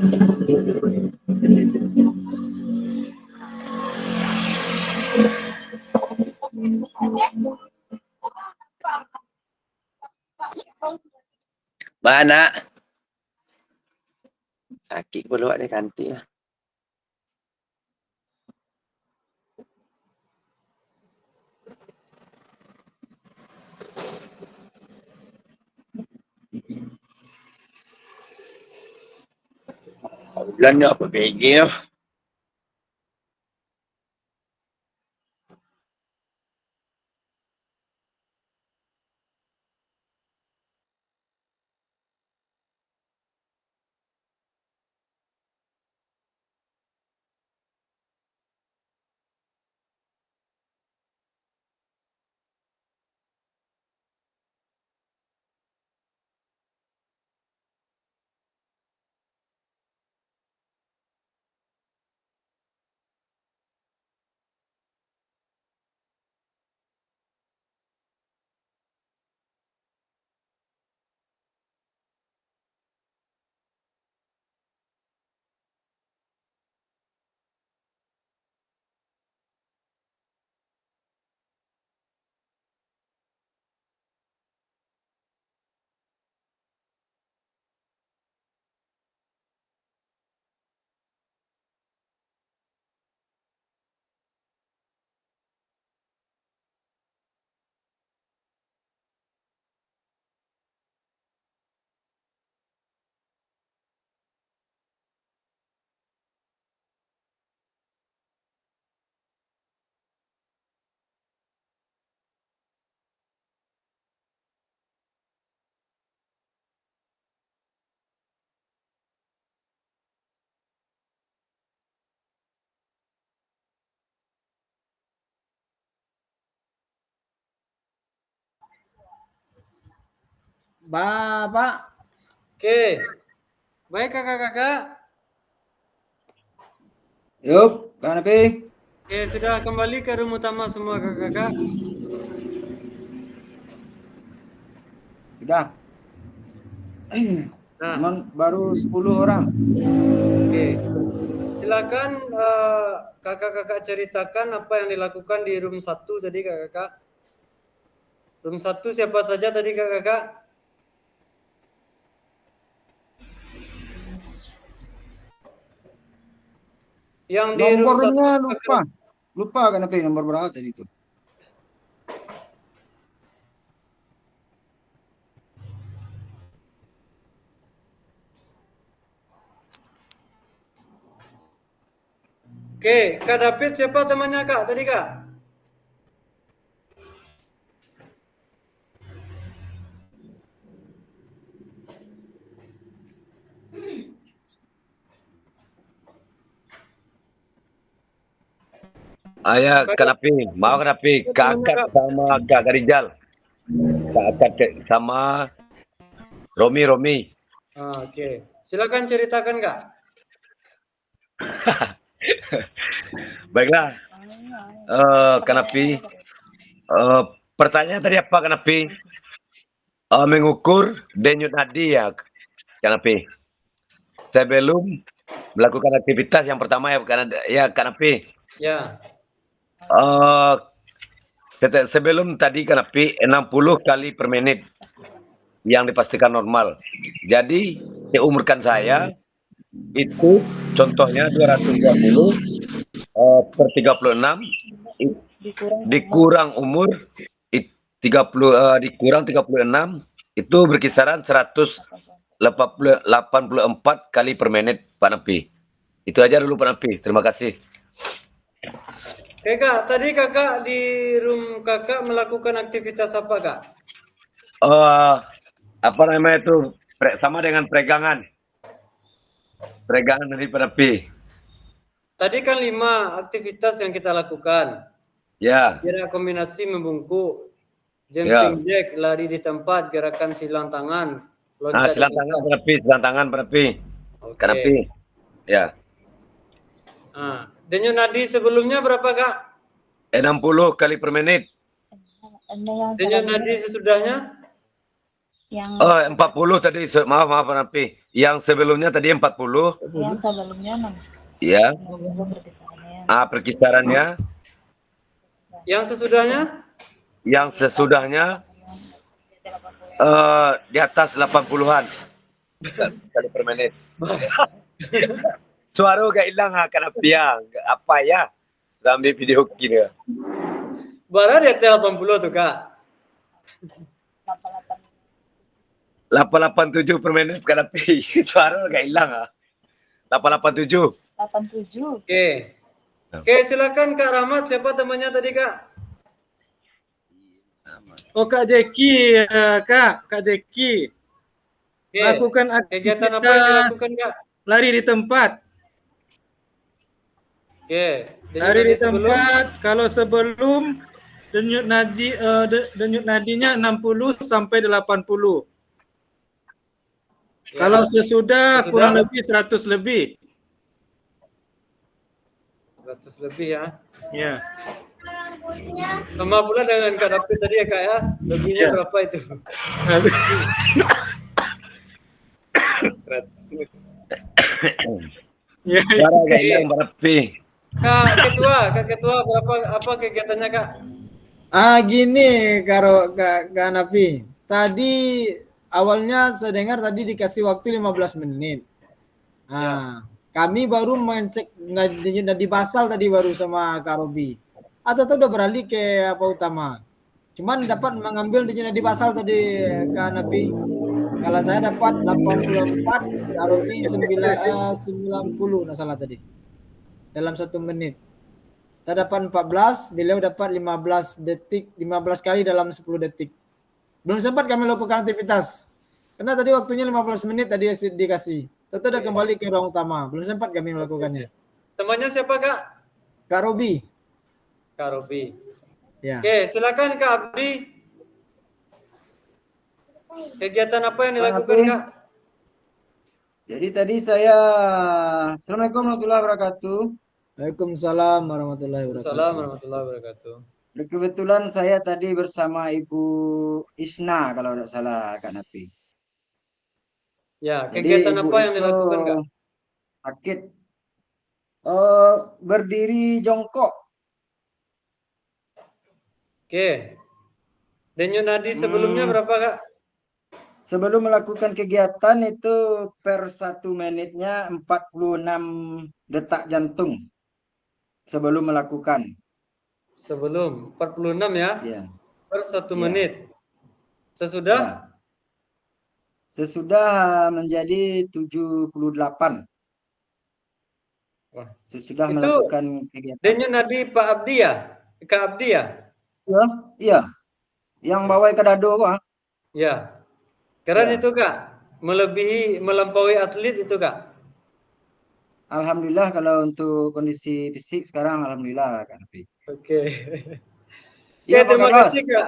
Mana? Sakit pula buat dia kantik lah. Bulan ni apa begi tu?
Bapak,
Oke. Baik kakak-kakak.
Yup, Kak Nafi.
Oke, sudah kembali ke room utama semua kakak-kakak.
Sudah.
Nah,
Cuman baru 10 orang.
oke. Silakan kakak-kakak ceritakan apa yang dilakukan di room 1 tadi kakak-kakak. Room 1 siapa saja tadi kakak-kakak? Yang di room 1
Nomornya lupa. Lupa Kak Nafi nomor berapa tadi itu.
Oke, Kak David siapa temannya Kak tadi Kak?
Ayah Kak Nafi, mau Kak Nafi, Kak Akad sama Kak Rizal. Kak Akad sama Romi.
Oke, silakan ceritakan Kak.
Baiklah, Kak Nafi. Pertanyaan tadi apa Kak Nafi? Mengukur denyut nadi ya Kak Nafi. Sebelum melakukan aktivitas yang pertama ya Kak Nafi.
Ya.
Sebelum tadi Kak Nafi 60 kali per menit yang dipastikan normal. Jadi seumurkan saya itu contohnya 220 per 36 dikurang umur 36 itu berkisaran 184 kali per menit Pak Nafi. Itu aja dulu Pak Nafi. Terima kasih.
Oke Kak, tadi kakak di room kakak melakukan aktivitas apa Kak?
Apa namanya itu sama dengan peregangan dari Pak Nafi.
Tadi kan 5 aktivitas yang kita lakukan.
Ya.
Kira kombinasi membungkuk, jumping jack, lari di tempat, gerakan silang tangan, loncat.
Silang tangan Pak Nafi. Kak Nafi. Ya.
Denyut nadi sebelumnya berapa Kak?
60 kali per menit.
Denyut nadi sesudahnya?
Yang
Oh, 40 tadi. Maaf Pak Nafi. Yang sebelumnya tadi 40.
yang sebelumnya 6.
Ya.
60 perkisarannya.
Perkisarannya.
Yang sesudahnya?
Yang sesudahnya di atas 80-an kali per menit. Suara gak hilang Kak Nafi ya. Apa ya? Sambil video kini.
Bara di atas 80 tuh Kak.
887 per menit Kak Nafi. Suara gak hilang 887.
87.
Oke. Oke, silakan Kak Rahmat. Siapa temannya tadi Kak?
Oh Kak Jeki, Kak Jeki.
Oke.
Lakukan
Kegiatan apa yang
aktivitas
dilakukan Kak?
lari di tempat.
Oke.
Lari di
sebelum
tempat. Kalau sebelum denyut nadinya 60 sampai 80.
Ya.
Kalau sesudah
Sesudah?
kurang lebih 100 lebih.
100 lebih ya.
Ya.
Sama pula dengan Kak David tadi ya Kak ya. Lebihnya
Ya.
berapa itu? 100 lebih.
Ya.
Suara gak hilang Kak Nafi.
Kak Ketua, apa kegiatannya Kak?
Gini Kak Nafi. Tadi awalnya saya dengar tadi dikasih waktu 15 menit. Kami baru mengecek nadi basal tadi baru sama Kak Robi. Atau udah beralih ke apa utama. Cuman dapat mengambil nadi basal tadi Kak Nafi. Kalau saya dapat 84, Kak Robi 90 nah salah tadi. Dalam 1 menit. Saya dapat 14, beliau dapat 15 detik, 15 kali dalam 10 detik. Belum sempat kami lakukan aktivitas. Karena tadi waktunya 15 menit tadi dikasih. Tentu udah kembali ke ruang utama. Belum sempat kami melakukannya.
Temannya siapa Kak?
Kak Robi.
Kak Robi.
Ya.
Oke, silakan Kak Abdi. Kegiatan apa yang dilakukan
Abdi.
Kak?
Jadi tadi saya Assalamualaikum warahmatullahi wabarakatuh.
Waalaikumsalam warahmatullahi wabarakatuh.
Assalamualaikum warahmatullahi wabarakatuh.
Kebetulan saya tadi bersama Ibu Isna kalau tidak salah Kak Nafi.
Ya,
Jadi
kegiatan
Ibu
apa yang
itu
dilakukan Kak?
sakit. Berdiri jongkok.
Oke. Denyut nadi sebelumnya berapa Kak?
Sebelum melakukan kegiatan itu per 1 menitnya 46 detak jantung. Sebelum melakukan.
Sebelum 46 ya?
Ya.
Per 1
Ya.
menit. Sesudah?
Ya. Sesudah menjadi 78.
Wah.
Sesudah
Itu
melakukan kegiatan.
denyut nadi Pak Abdi ya? Kak Abdi ya?
Ya, iya. Yang bawa ke dado, Bang.
Ya. Keren
Ya.
itu Kak. Melampaui atlet itu Kak.
Alhamdulillah kalau untuk kondisi fisik sekarang alhamdulillah Kak Nafi.
Oke.
Iya,
Oke, terima
Pak Carlos.
kasih Kak.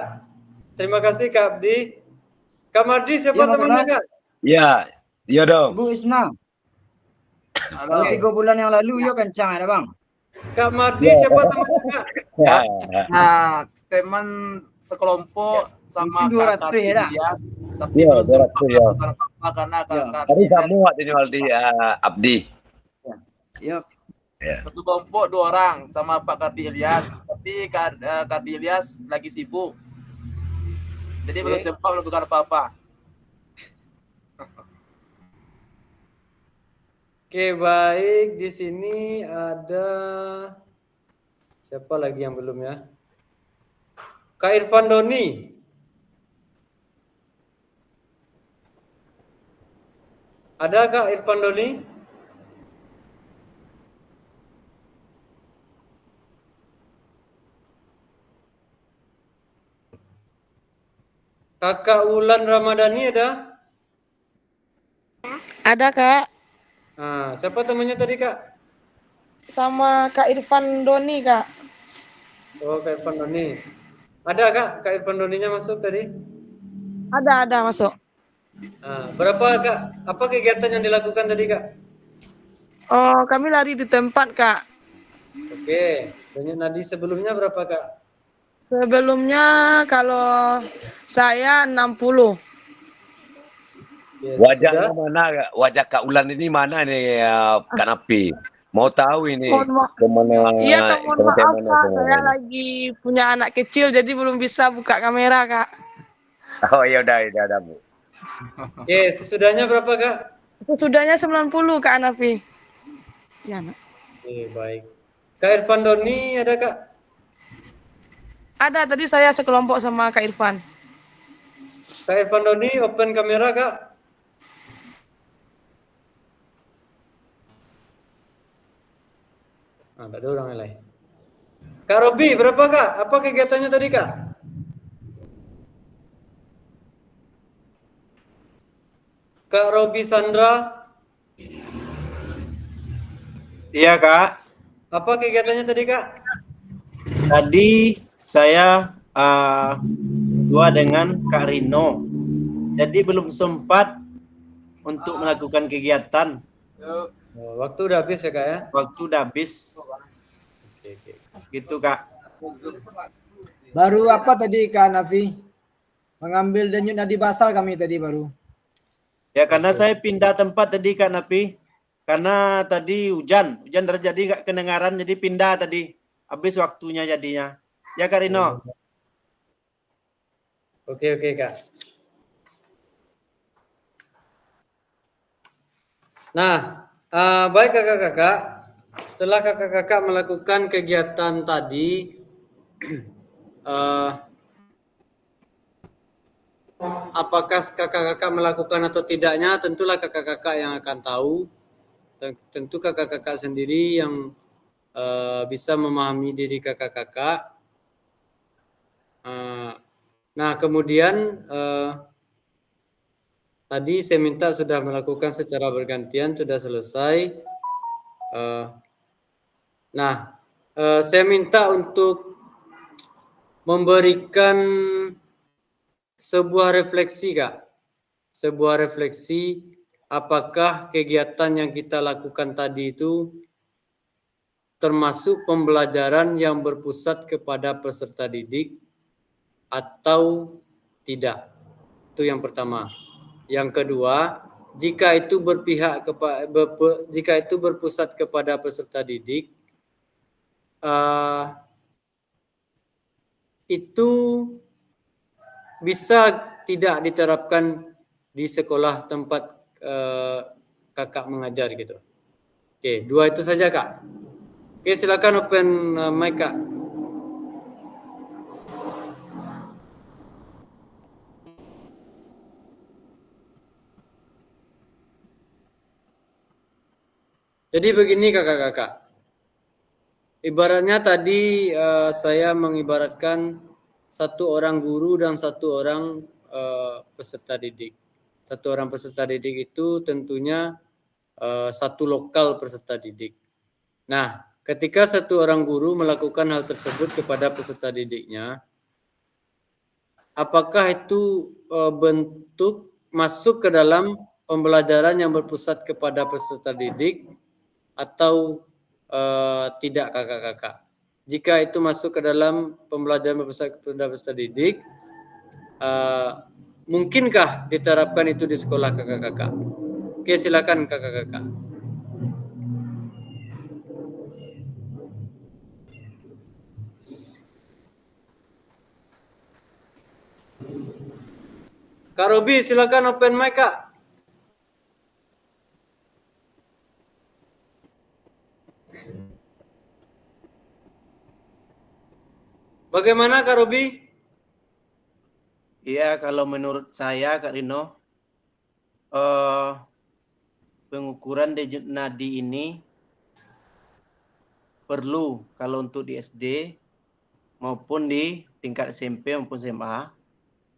Terima kasih Kak Abdi. Kak Mardi siapa
Iya, Pak
temannya
Carlos.
Kak?
Ya, iya dong.
Bu Isna. Kalau 3 bulan yang lalu yo kencang ada Bang.
Kak Mardi siapa temannya Kak?
Ya.
Nah, teman sekelompok sama
Mungkin 200
Kak
ya, dah.
Ilyas, tapi
Iya,
belum sempat
200 ya.
melakukan apa-apa karena
Ya.
Kak
Tadi
Ilyas
kamu waktu Aldi Abdi.
Yo.
satu kelompok 2 orang sama Pak Kardi Ilyas, tapi Kardi Ilyas lagi sibuk. Jadi belum sempat melakukan apa-apa.
Oke, baik. Di sini ada siapa lagi yang belum ya? Kak Irfan Doni. Ada Kak Irfan Doni? Kakak Wulan Ramadhani ada?
Ada Kak,
Nah, siapa temannya tadi Kak?
sama Kak Irfan Doni Kak.
Oh, Kak Irfan Doni. Ada Kak? Kak Irfan Doninya masuk tadi?
Ada masuk.
Nah, berapa Kak? Apa kegiatan yang dilakukan tadi Kak?
Oh, kami lari di tempat Kak.
Oke. Denyut nadi sebelumnya berapa Kak?
Sebelumnya kalau saya 60.
Yes,
Wajahnya
sudah.
mana? Wajah Kak Ulan ini mana nih, Kak Napi? Mau tahu ini
Mohon maaf.
kemana?
Iya Kak, mohon maaf
kemana
Kak.
semua
Saya
ini?
lagi punya anak kecil jadi belum bisa buka kamera Kak.
Oh ya udah Bu.
Oke, sesudahnya berapa Kak?
Sesudahnya 90 Kak Hanafi. Ya, Nak.
Oke, baik. Kak Irfan Doni ada Kak?
Ada, tadi saya sekelompok sama Kak Irfan.
Kak Irfan Doni open kamera Kak. Ada orang yang lain. Kak Robi berapa Kak? Apa kegiatannya tadi Kak? Kak Robi Sandra.
Iya Kak,
Apa kegiatannya tadi Kak?
tadi saya dua dengan Kak Rino, jadi belum sempat untuk melakukan kegiatan.
Oh, waktu udah habis ya Kak ya?
Waktu udah habis,
Oke.
gitu Kak.
Baru apa tadi Kak Nafi? Mengambil denyut nadi basal kami tadi baru.
Ya karena saya pindah tempat tadi Kak Napi, karena tadi hujan terjadi nggak kedengaran, jadi pindah tadi. Habis waktunya jadinya. Ya Kak Rino.
Oke Kak. Nah, baik kakak-kakak. Setelah kakak-kakak melakukan kegiatan tadi, apakah kakak-kakak melakukan atau tidaknya, tentulah kakak-kakak yang akan tahu. Tentu kakak-kakak sendiri yang bisa memahami diri kakak-kakak. Nah, kemudian tadi saya minta sudah melakukan secara bergantian, sudah selesai. Saya minta untuk memberikan sebuah refleksi, Kak. Sebuah refleksi apakah kegiatan yang kita lakukan tadi itu termasuk pembelajaran yang berpusat kepada peserta didik atau tidak. Itu yang pertama. Yang kedua, jika itu berpusat kepada peserta didik, itu bisa tidak diterapkan di sekolah tempat kakak mengajar gitu. Oke, dua itu saja Kak. Oke, silakan open mic Kak. Jadi begini kakak-kakak. Ibaratnya tadi saya mengibaratkan satu orang guru dan satu orang peserta didik. Satu orang peserta didik itu tentunya satu lokal peserta didik. Nah, ketika satu orang guru melakukan hal tersebut kepada peserta didiknya, apakah itu bentuk masuk ke dalam pembelajaran yang berpusat kepada peserta didik atau tidak kakak-kakak? Jika itu masuk ke dalam pembelajaran berpusat kepada peserta didik, mungkinkah diterapkan itu di sekolah kakak-kakak? Oke, silakan kakak-kakak. Kak Robi, silakan open mic Kak. Bagaimana Kak Robi?
Iya, kalau menurut saya Kak Rino, pengukuran denyut nadi ini perlu kalau untuk di SD maupun di tingkat SMP maupun SMA,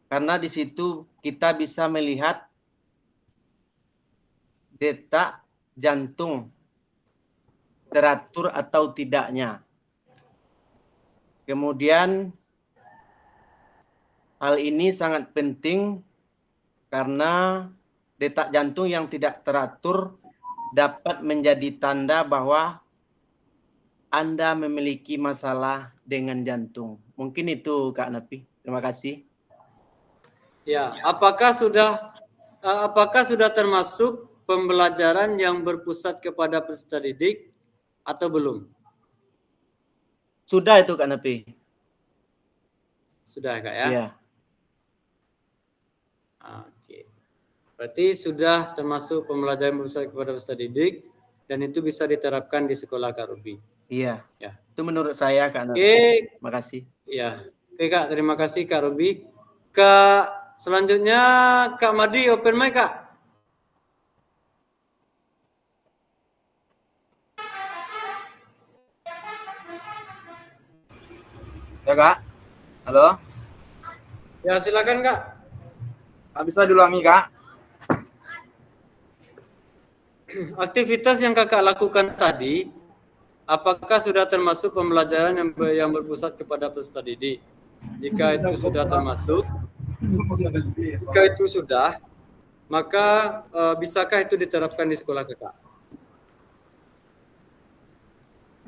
karena di situ kita bisa melihat detak jantung teratur atau tidaknya. Kemudian hal ini sangat penting karena detak jantung yang tidak teratur dapat menjadi tanda bahwa Anda memiliki masalah dengan jantung. Mungkin itu Kak Napi. Terima kasih.
Ya, apakah sudah apakah sudah termasuk pembelajaran yang berpusat kepada peserta didik atau belum?
Sudah itu Kak Napi.
Sudah Kak ya?
Iya.
Oke. Berarti sudah termasuk pembelajaran berpusat kepada peserta didik dan itu bisa diterapkan di sekolah Kak Ruby.
Iya.
Ya.
Itu menurut saya Kak Napi.
Oke.
Makasih.
Ya. Oke Kak, terima kasih Kak Ruby. Kak, selanjutnya Kak Madi open mic Kak.
Ya Kak. Halo.
Ya silakan Kak.
Bisa diulangi Kak?
Aktivitas yang Kakak lakukan tadi, apakah sudah termasuk pembelajaran yang berpusat kepada peserta didik? Jika itu sudah termasuk, jika itu sudah, maka bisakah itu diterapkan di sekolah Kakak?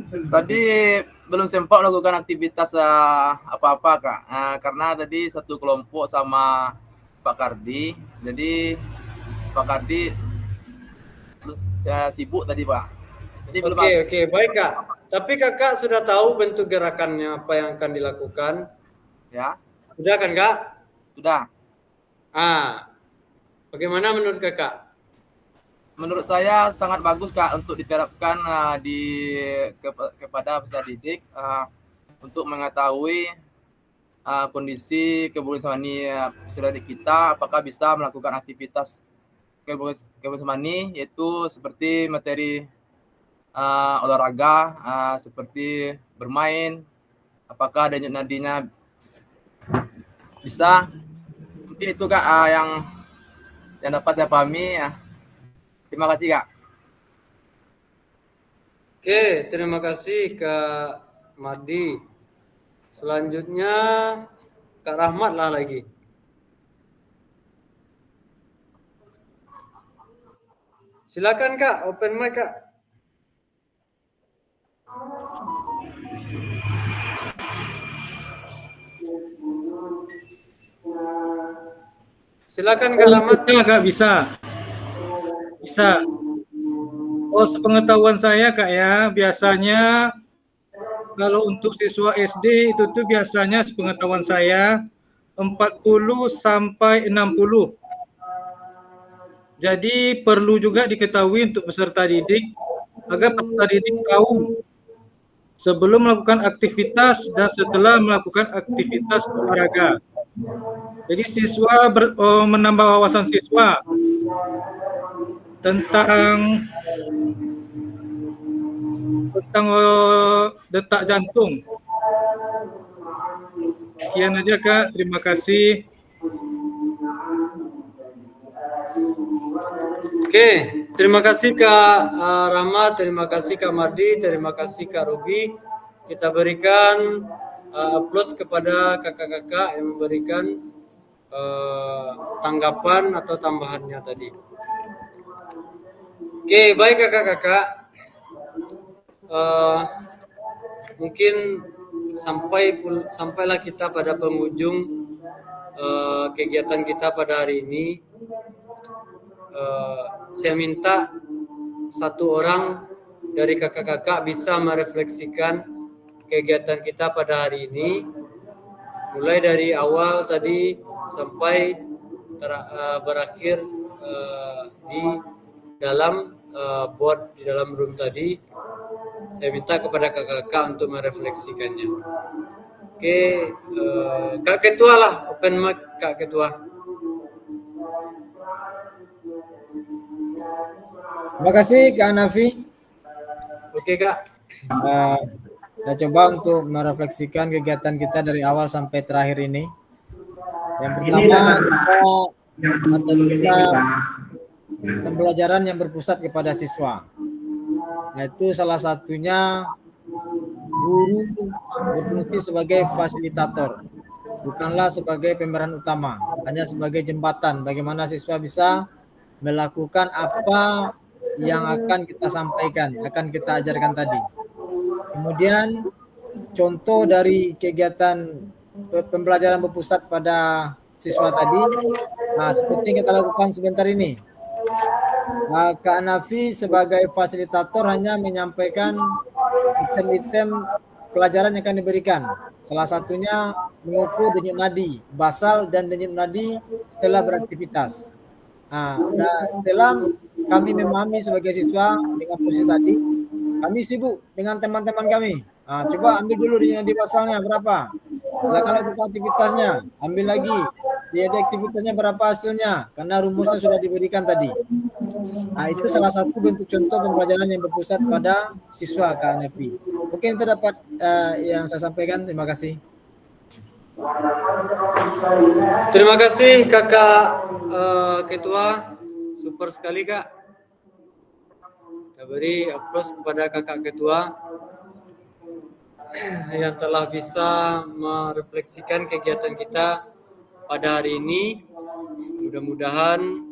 Tadi belum sempat melakukan aktivitas apa-apa Kak, karena tadi satu kelompok sama Pak Kardi, jadi Pak Kardi saya sibuk tadi Pak. Jadi belum.
Oke, baik Kak. Tapi Kakak sudah tahu bentuk gerakannya apa yang akan dilakukan?
Ya.
Sudah kan Kak?
Sudah.
Bagaimana menurut Kakak?
Menurut saya sangat bagus Kak untuk diterapkan kepada peserta didik untuk mengetahui kondisi kebersamaan peserta didik kita, apakah bisa melakukan aktivitas kebersamaan yaitu seperti materi olahraga, seperti bermain, apakah denyut nadinya bisa. Itu Kak yang dapat saya pahami ya. Terima kasih Kak.
Oke, terima kasih Kak Madi. Selanjutnya Kak Rahmat lah lagi. Silakan Kak, open mic Kak. Silakan Kak Rahmat.
Bisa Kak, bisa. Bisa. Oh, sepengetahuan saya Kak ya, biasanya kalau untuk siswa SD itu tuh biasanya sepengetahuan saya 40 sampai 60. Jadi perlu juga diketahui untuk peserta didik agar peserta didik tahu sebelum melakukan aktivitas dan setelah melakukan aktivitas olahraga. Jadi siswa menambah wawasan siswa tentang detak jantung. Sekian aja Kak, terima kasih.
Oke, terima kasih Kak Rama, terima kasih Kak Madi, terima kasih Kak Ruby. Kita berikan aplaus kepada kakak-kakak yang memberikan tanggapan atau tambahannya tadi. Oke, baik kakak-kakak. Mungkin sampailah kita pada penghujung kegiatan kita pada hari ini. Saya minta satu orang dari kakak-kakak bisa merefleksikan kegiatan kita pada hari ini, mulai dari awal tadi sampai berakhir di dalam board di dalam room tadi. Saya minta kepada kakak-kakak untuk merefleksikannya. Oke, Kak Ketua lah, open mic Kak Ketua.
Terima kasih Kak Nafi.
Oke Kak.
Kita coba untuk merefleksikan kegiatan kita dari awal sampai terakhir ini. Yang pertama kita pembelajaran yang berpusat kepada siswa. Yaitu salah satunya guru berfungsi sebagai fasilitator, bukanlah sebagai pemeran utama, hanya sebagai jembatan bagaimana siswa bisa melakukan apa yang akan kita sampaikan, akan kita ajarkan tadi. Kemudian contoh dari kegiatan pembelajaran berpusat pada siswa tadi. Nah, seperti yang kita lakukan sebentar ini. Kak Nafi sebagai fasilitator hanya menyampaikan item-item pelajaran yang akan diberikan. Salah satunya mengukur denyut nadi, basal dan denyut nadi setelah beraktivitas. Nah, setelah kami memahami sebagai siswa dengan posisi tadi, kami sibuk dengan teman-teman kami. Nah, coba ambil dulu denyut nadi basalnya berapa. Silakan lakukan aktivitasnya, ambil lagi. Jadi aktivitasnya berapa hasilnya, karena rumusnya sudah diberikan tadi. Nah, itu salah satu bentuk contoh pembelajaran yang berpusat pada siswa Kak Nevi. Mungkin itu dapat yang saya sampaikan. Terima kasih.
Terima kasih Kakak Ketua. Super sekali Kak. Kita beri aplaus kepada Kakak Ketua yang telah bisa merefleksikan kegiatan kita pada hari ini. Mudah-mudahan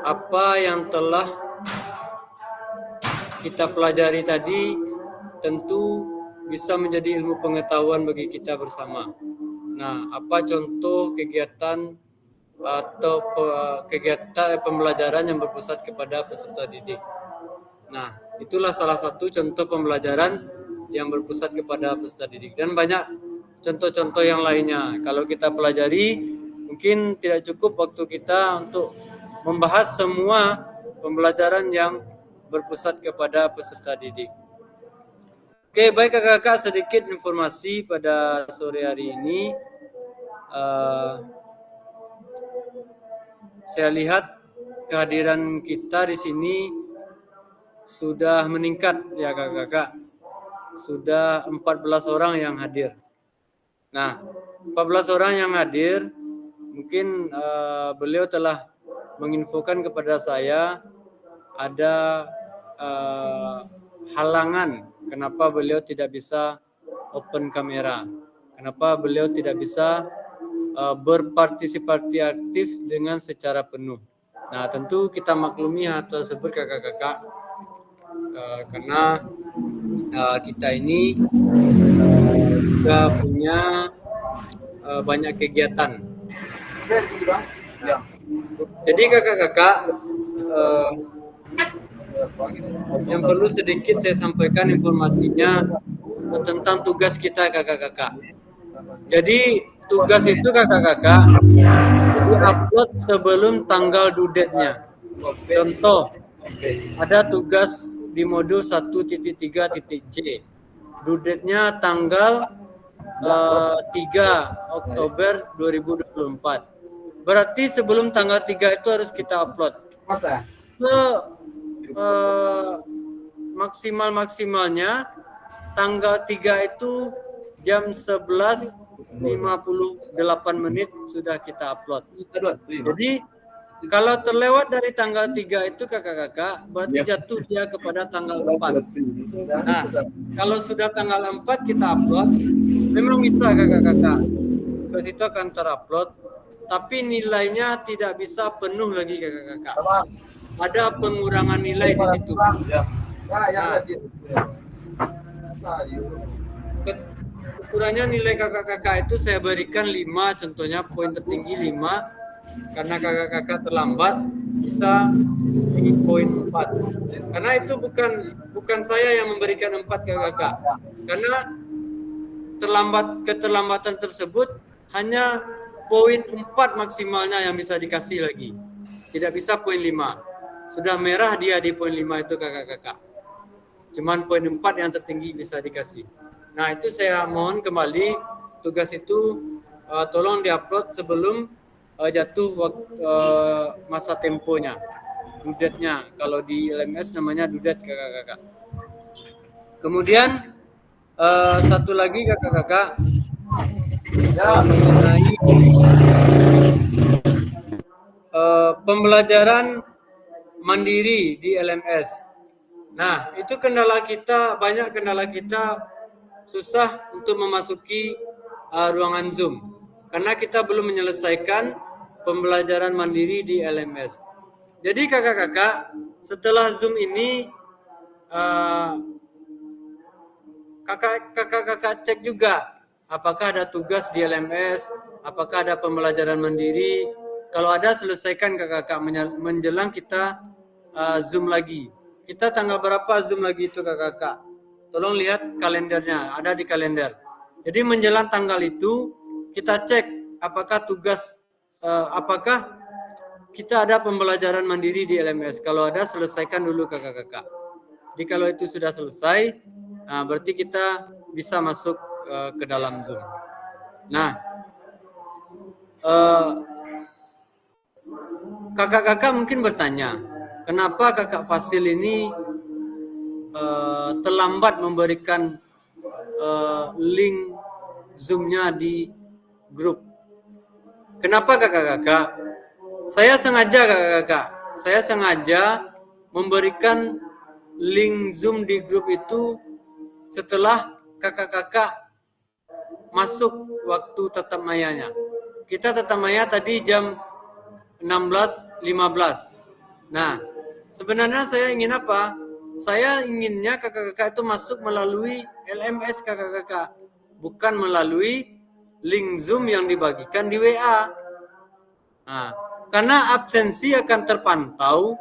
apa yang telah kita pelajari tadi tentu bisa menjadi ilmu pengetahuan bagi kita bersama. Nah, apa contoh kegiatan atau kegiatan pembelajaran yang berpusat kepada peserta didik? Nah, itulah salah satu contoh pembelajaran yang berpusat kepada peserta didik, dan banyak contoh-contoh yang lainnya. Kalau kita pelajari, mungkin tidak cukup waktu kita untuk membahas semua pembelajaran yang berpusat kepada peserta didik. Oke, baik kakak-kakak, sedikit informasi pada sore hari ini. Saya lihat kehadiran kita di sini sudah meningkat ya kakak-kakak. Sudah 14 orang yang hadir. Nah, 14 orang yang hadir, mungkin beliau telah menginfokan kepada saya ada halangan kenapa beliau tidak bisa open kamera, kenapa beliau tidak bisa berpartisipasi aktif dengan secara penuh. Nah, tentu kita maklumi hal tersebut kakak-kakak, karena kita ini juga punya banyak kegiatan. Jadi kakak-kakak, yang perlu sedikit saya sampaikan informasinya tentang tugas kita kakak-kakak. Jadi tugas itu kakak-kakak di-upload sebelum tanggal due date-nya. Contoh, ada tugas di modul 1.3.c. Due date-nya tanggal 3 Oktober 2024. Berarti sebelum tanggal 3 itu harus kita upload. Maksimalnya tanggal 3 itu jam 11.58 menit sudah kita upload. Jadi kalau terlewat dari tanggal 3 itu kakak-kakak, berarti jatuh dia kepada tanggal 4. Nah, kalau sudah tanggal 4 kita upload, memang bisa kakak-kakak. Ke situ akan terupload, tapi nilainya tidak bisa penuh lagi kakak-kakak. Ada pengurangan nilai di situ. Nah, ukurannya nilai kakak-kakak itu saya berikan 5, contohnya poin tertinggi 5, karena kakak-kakak terlambat bisa di poin 4. Karena itu bukan saya yang memberikan 4 kakak-kakak. Karena keterlambatan tersebut hanya poin 4 maksimalnya yang bisa dikasih lagi. Tidak bisa poin 5. Sudah merah dia di poin 5 itu kakak-kakak. Cuman poin 4 yang tertinggi bisa dikasih. Nah, itu saya mohon kembali tugas itu tolong diupload sebelum jatuh masa temponya, due date-nya. Kalau di LMS namanya due date kakak-kakak. Kemudian satu lagi kakak-kakak, mengenai pembelajaran mandiri di LMS. Nah, itu banyak kendala kita susah untuk memasuki ruangan Zoom. Karena kita belum menyelesaikan pembelajaran mandiri di LMS. Jadi kakak-kakak, setelah Zoom ini kakak-kakak cek juga apakah ada tugas di LMS, apakah ada pembelajaran mandiri. Kalau ada, selesaikan kakak-kakak menjelang kita Zoom lagi. Kita tanggal berapa Zoom lagi itu kakak-kakak? Tolong lihat kalendernya, ada di kalender. Jadi menjelang tanggal itu kita cek apakah tugas, apakah kita ada pembelajaran mandiri di LMS. Kalau ada, selesaikan dulu kakak-kakak. Jadi kalau itu sudah selesai, berarti kita bisa masuk ke dalam Zoom. Nah, kakak-kakak mungkin bertanya, kenapa kakak Fasil ini terlambat memberikan link Zoom-nya di grup? Kenapa kakak-kakak? Saya sengaja memberikan link Zoom di grup itu setelah kakak-kakak masuk waktu tatap mayanya. Kita tatap maya tadi jam 16.15. Nah, sebenarnya saya ingin apa? Saya inginnya kakak-kakak itu masuk melalui LMS kakak-kakak, bukan melalui link Zoom yang dibagikan di WA. Nah, karena absensi akan terpantau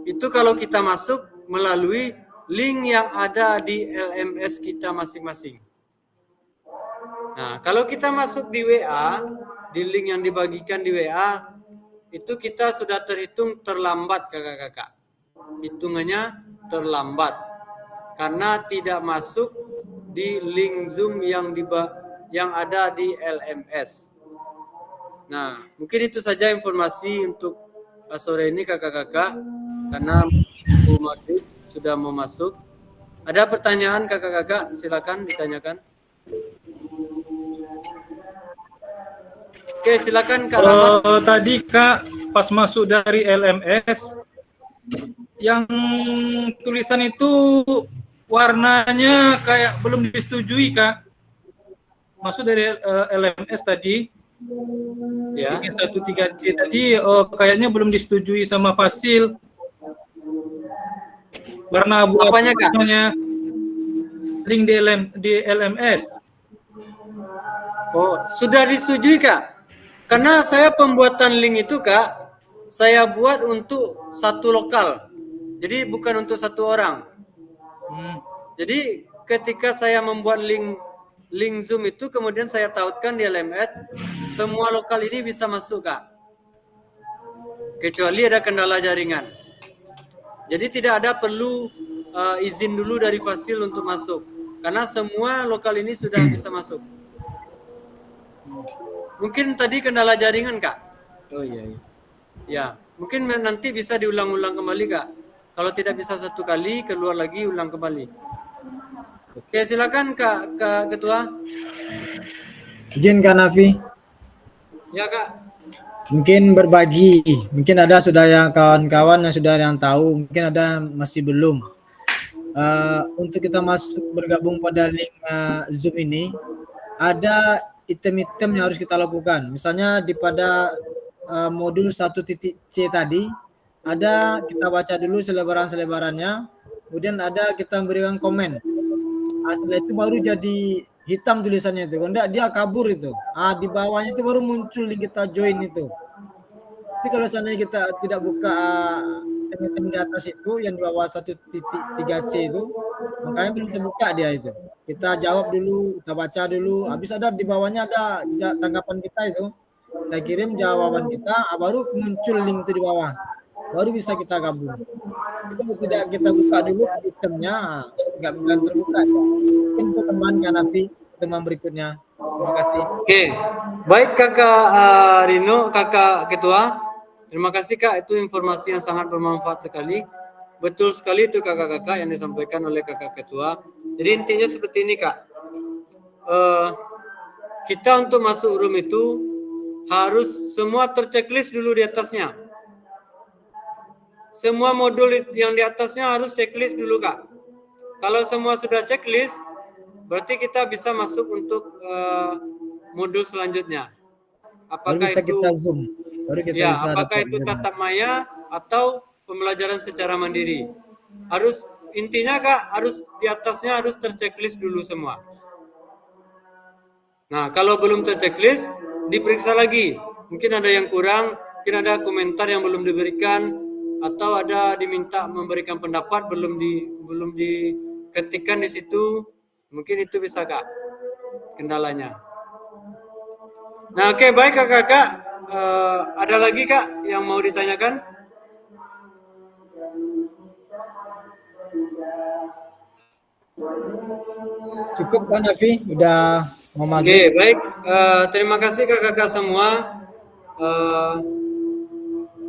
itu kalau kita masuk melalui link yang ada di LMS kita masing-masing. Nah, kalau kita masuk di WA, di link yang dibagikan di WA, itu kita sudah terhitung terlambat kakak-kakak. Hitungannya terlambat karena tidak masuk di link Zoom yang ada di LMS. Nah, mungkin itu saja informasi untuk sore ini kakak-kakak, karena maghrib sudah mau masuk. Ada pertanyaan kakak-kakak? Silakan ditanyakan. Oke, silakan Kak Rahmat.
Tadi Kak pas masuk dari LMS, yang tulisan itu warnanya kayak belum disetujui Kak. Masuk dari LMS tadi,
Ya.
13C tadi kayaknya belum disetujui sama Fasil. Warna abu-abu
Apanya, Kak?
Link di LMS.
Oh, sudah disetujui Kak? Karena saya pembuatan link itu Kak, saya buat untuk satu lokal. Jadi bukan untuk satu orang. Jadi ketika saya membuat link Zoom itu, kemudian saya tautkan di LMS, semua lokal ini bisa masuk Kak. Kecuali ada kendala jaringan. Jadi tidak ada perlu izin dulu dari Fasil untuk masuk. Karena semua lokal ini sudah bisa masuk. Mungkin tadi kendala jaringan Kak.
Oh iya.
Ya, mungkin nanti bisa diulang-ulang kembali Kak. Kalau tidak bisa satu kali, keluar lagi, ulang kembali. Oke, silakan Kak Ketua.
Izin Kak Nafi.
Ya Kak.
Mungkin berbagi, mungkin ada sudah yang kawan-kawan yang sudah yang tahu, mungkin ada masih belum. Untuk kita masuk bergabung pada link Zoom ini, ada item-item yang harus kita lakukan. Misalnya di pada modul 1.c tadi, ada kita baca dulu selebaran-selebarannya, kemudian ada kita memberikan komen. Setelah itu baru jadi hitam tulisannya itu. Kalau enggak dia kabur itu. Di bawahnya itu baru muncul link kita join itu. Tapi kalau seandainya kita tidak buka item di atas itu yang di bawah 1.3c itu, makanya belum terbuka dia itu. Kita jawab dulu, kita baca dulu. Habis ada di bawahnya ada tanggapan kita itu. Kita kirim jawaban kita, baru muncul link itu di bawah. Baru bisa kita gabung. Kalau tidak kita buka dulu itemnya, nggak bilang terbuka. Mungkin itu teman kan nanti teman berikutnya. Terima kasih.
Oke, baik Kakak Rino, Kakak Ketua. Terima kasih Kak, itu informasi yang sangat bermanfaat sekali. Betul sekali itu kakak-kakak yang disampaikan oleh Kakak Ketua. Jadi intinya seperti ini Kak. Kita untuk masuk room itu harus semua terchecklist dulu di atasnya. Semua modul yang di atasnya harus checklist dulu Kak. Kalau semua sudah checklist, berarti kita bisa masuk untuk modul selanjutnya. Apakah
bisa
itu
kita zoom? Baru kita
ya,
bisa
apakah itu tatap maya atau pembelajaran secara mandiri? Harus intinya Kak, harus di atasnya harus terchecklist dulu semua. Nah, kalau belum terchecklist, diperiksa lagi. Mungkin ada yang kurang, mungkin ada komentar yang belum diberikan, atau ada diminta memberikan pendapat belum diketikkan di situ. Mungkin itu bisa Kak kendalanya. Nah, oke, baik Kakak-kakak. Ada lagi Kak yang mau ditanyakan?
Cukup Kak Nafi, udah mau maghrib.
Oke, baik. Terima kasih Kakak-kakak semua.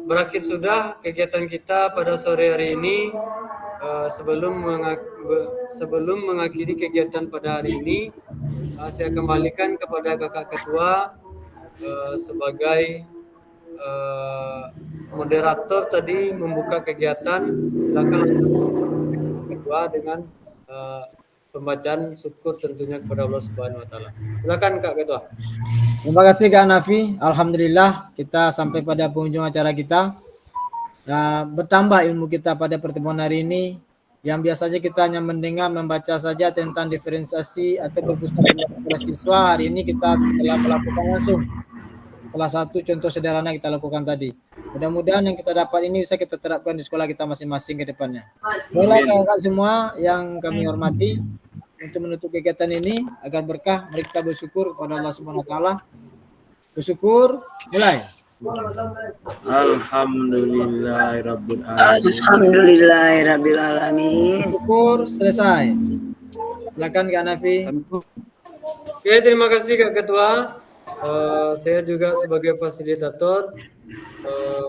Berakhir sudah kegiatan kita pada sore hari ini. Sebelum mengakhiri kegiatan pada hari ini, saya kembalikan kepada Kakak Ketua sebagai moderator tadi membuka kegiatan. Silakan Ketua dengan pembacaan syukur tentunya kepada Allah Subhanahu wa taala. Silakan Kak Ketua.
Terima kasih Kak Nafi. Alhamdulillah kita sampai pada penghujung acara kita. Bertambah ilmu kita pada pertemuan hari ini. Yang biasanya kita hanya mendengar, membaca saja tentang diferensiasi atau berpusat pada siswa. Hari ini kita telah melakukan langsung. Salah satu contoh sederhana kita lakukan tadi. Mudah-mudahan yang kita dapat ini bisa kita terapkan di sekolah kita masing-masing ke depannya. Baiklah kakak semua yang kami hormati, untuk menutup kegiatan ini agar berkah, mari kita bersyukur kepada Allah Subhanahu wa taala. Bersyukur, mulai.
Alhamdulillahirabbil alamin.
Bersyukur, selesai. Silakan Kak Nafi.
Oke, terima kasih Kak Ketua. Saya juga sebagai fasilitator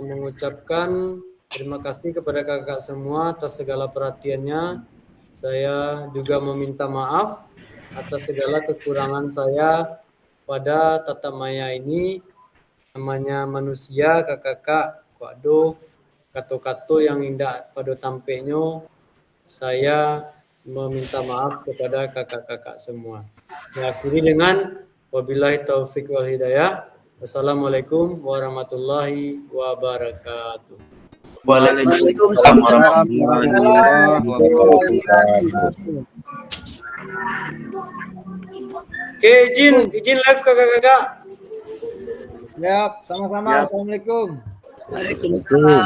mengucapkan terima kasih kepada kakak semua atas segala perhatiannya. Saya juga meminta maaf atas segala kekurangan saya pada tata maya ini. Namanya manusia, kakak-kakak, waduh, kato-kato yang indah pada tampeknya. Saya meminta maaf kepada kakak-kakak semua. Diakhiri dengan wabillahi taufik wal hidayah. Wassalamualaikum warahmatullahi wabarakatuh.
Waalaikumsalam warahmatullahi wabarakatuh.
Oke, izin live kakak-kakak.
Ya, sama-sama. Assalamualaikum.
Waalaikumsalam.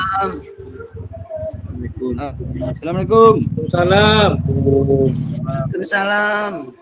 Assalamualaikum.
Salam.
Waalaikumsalam.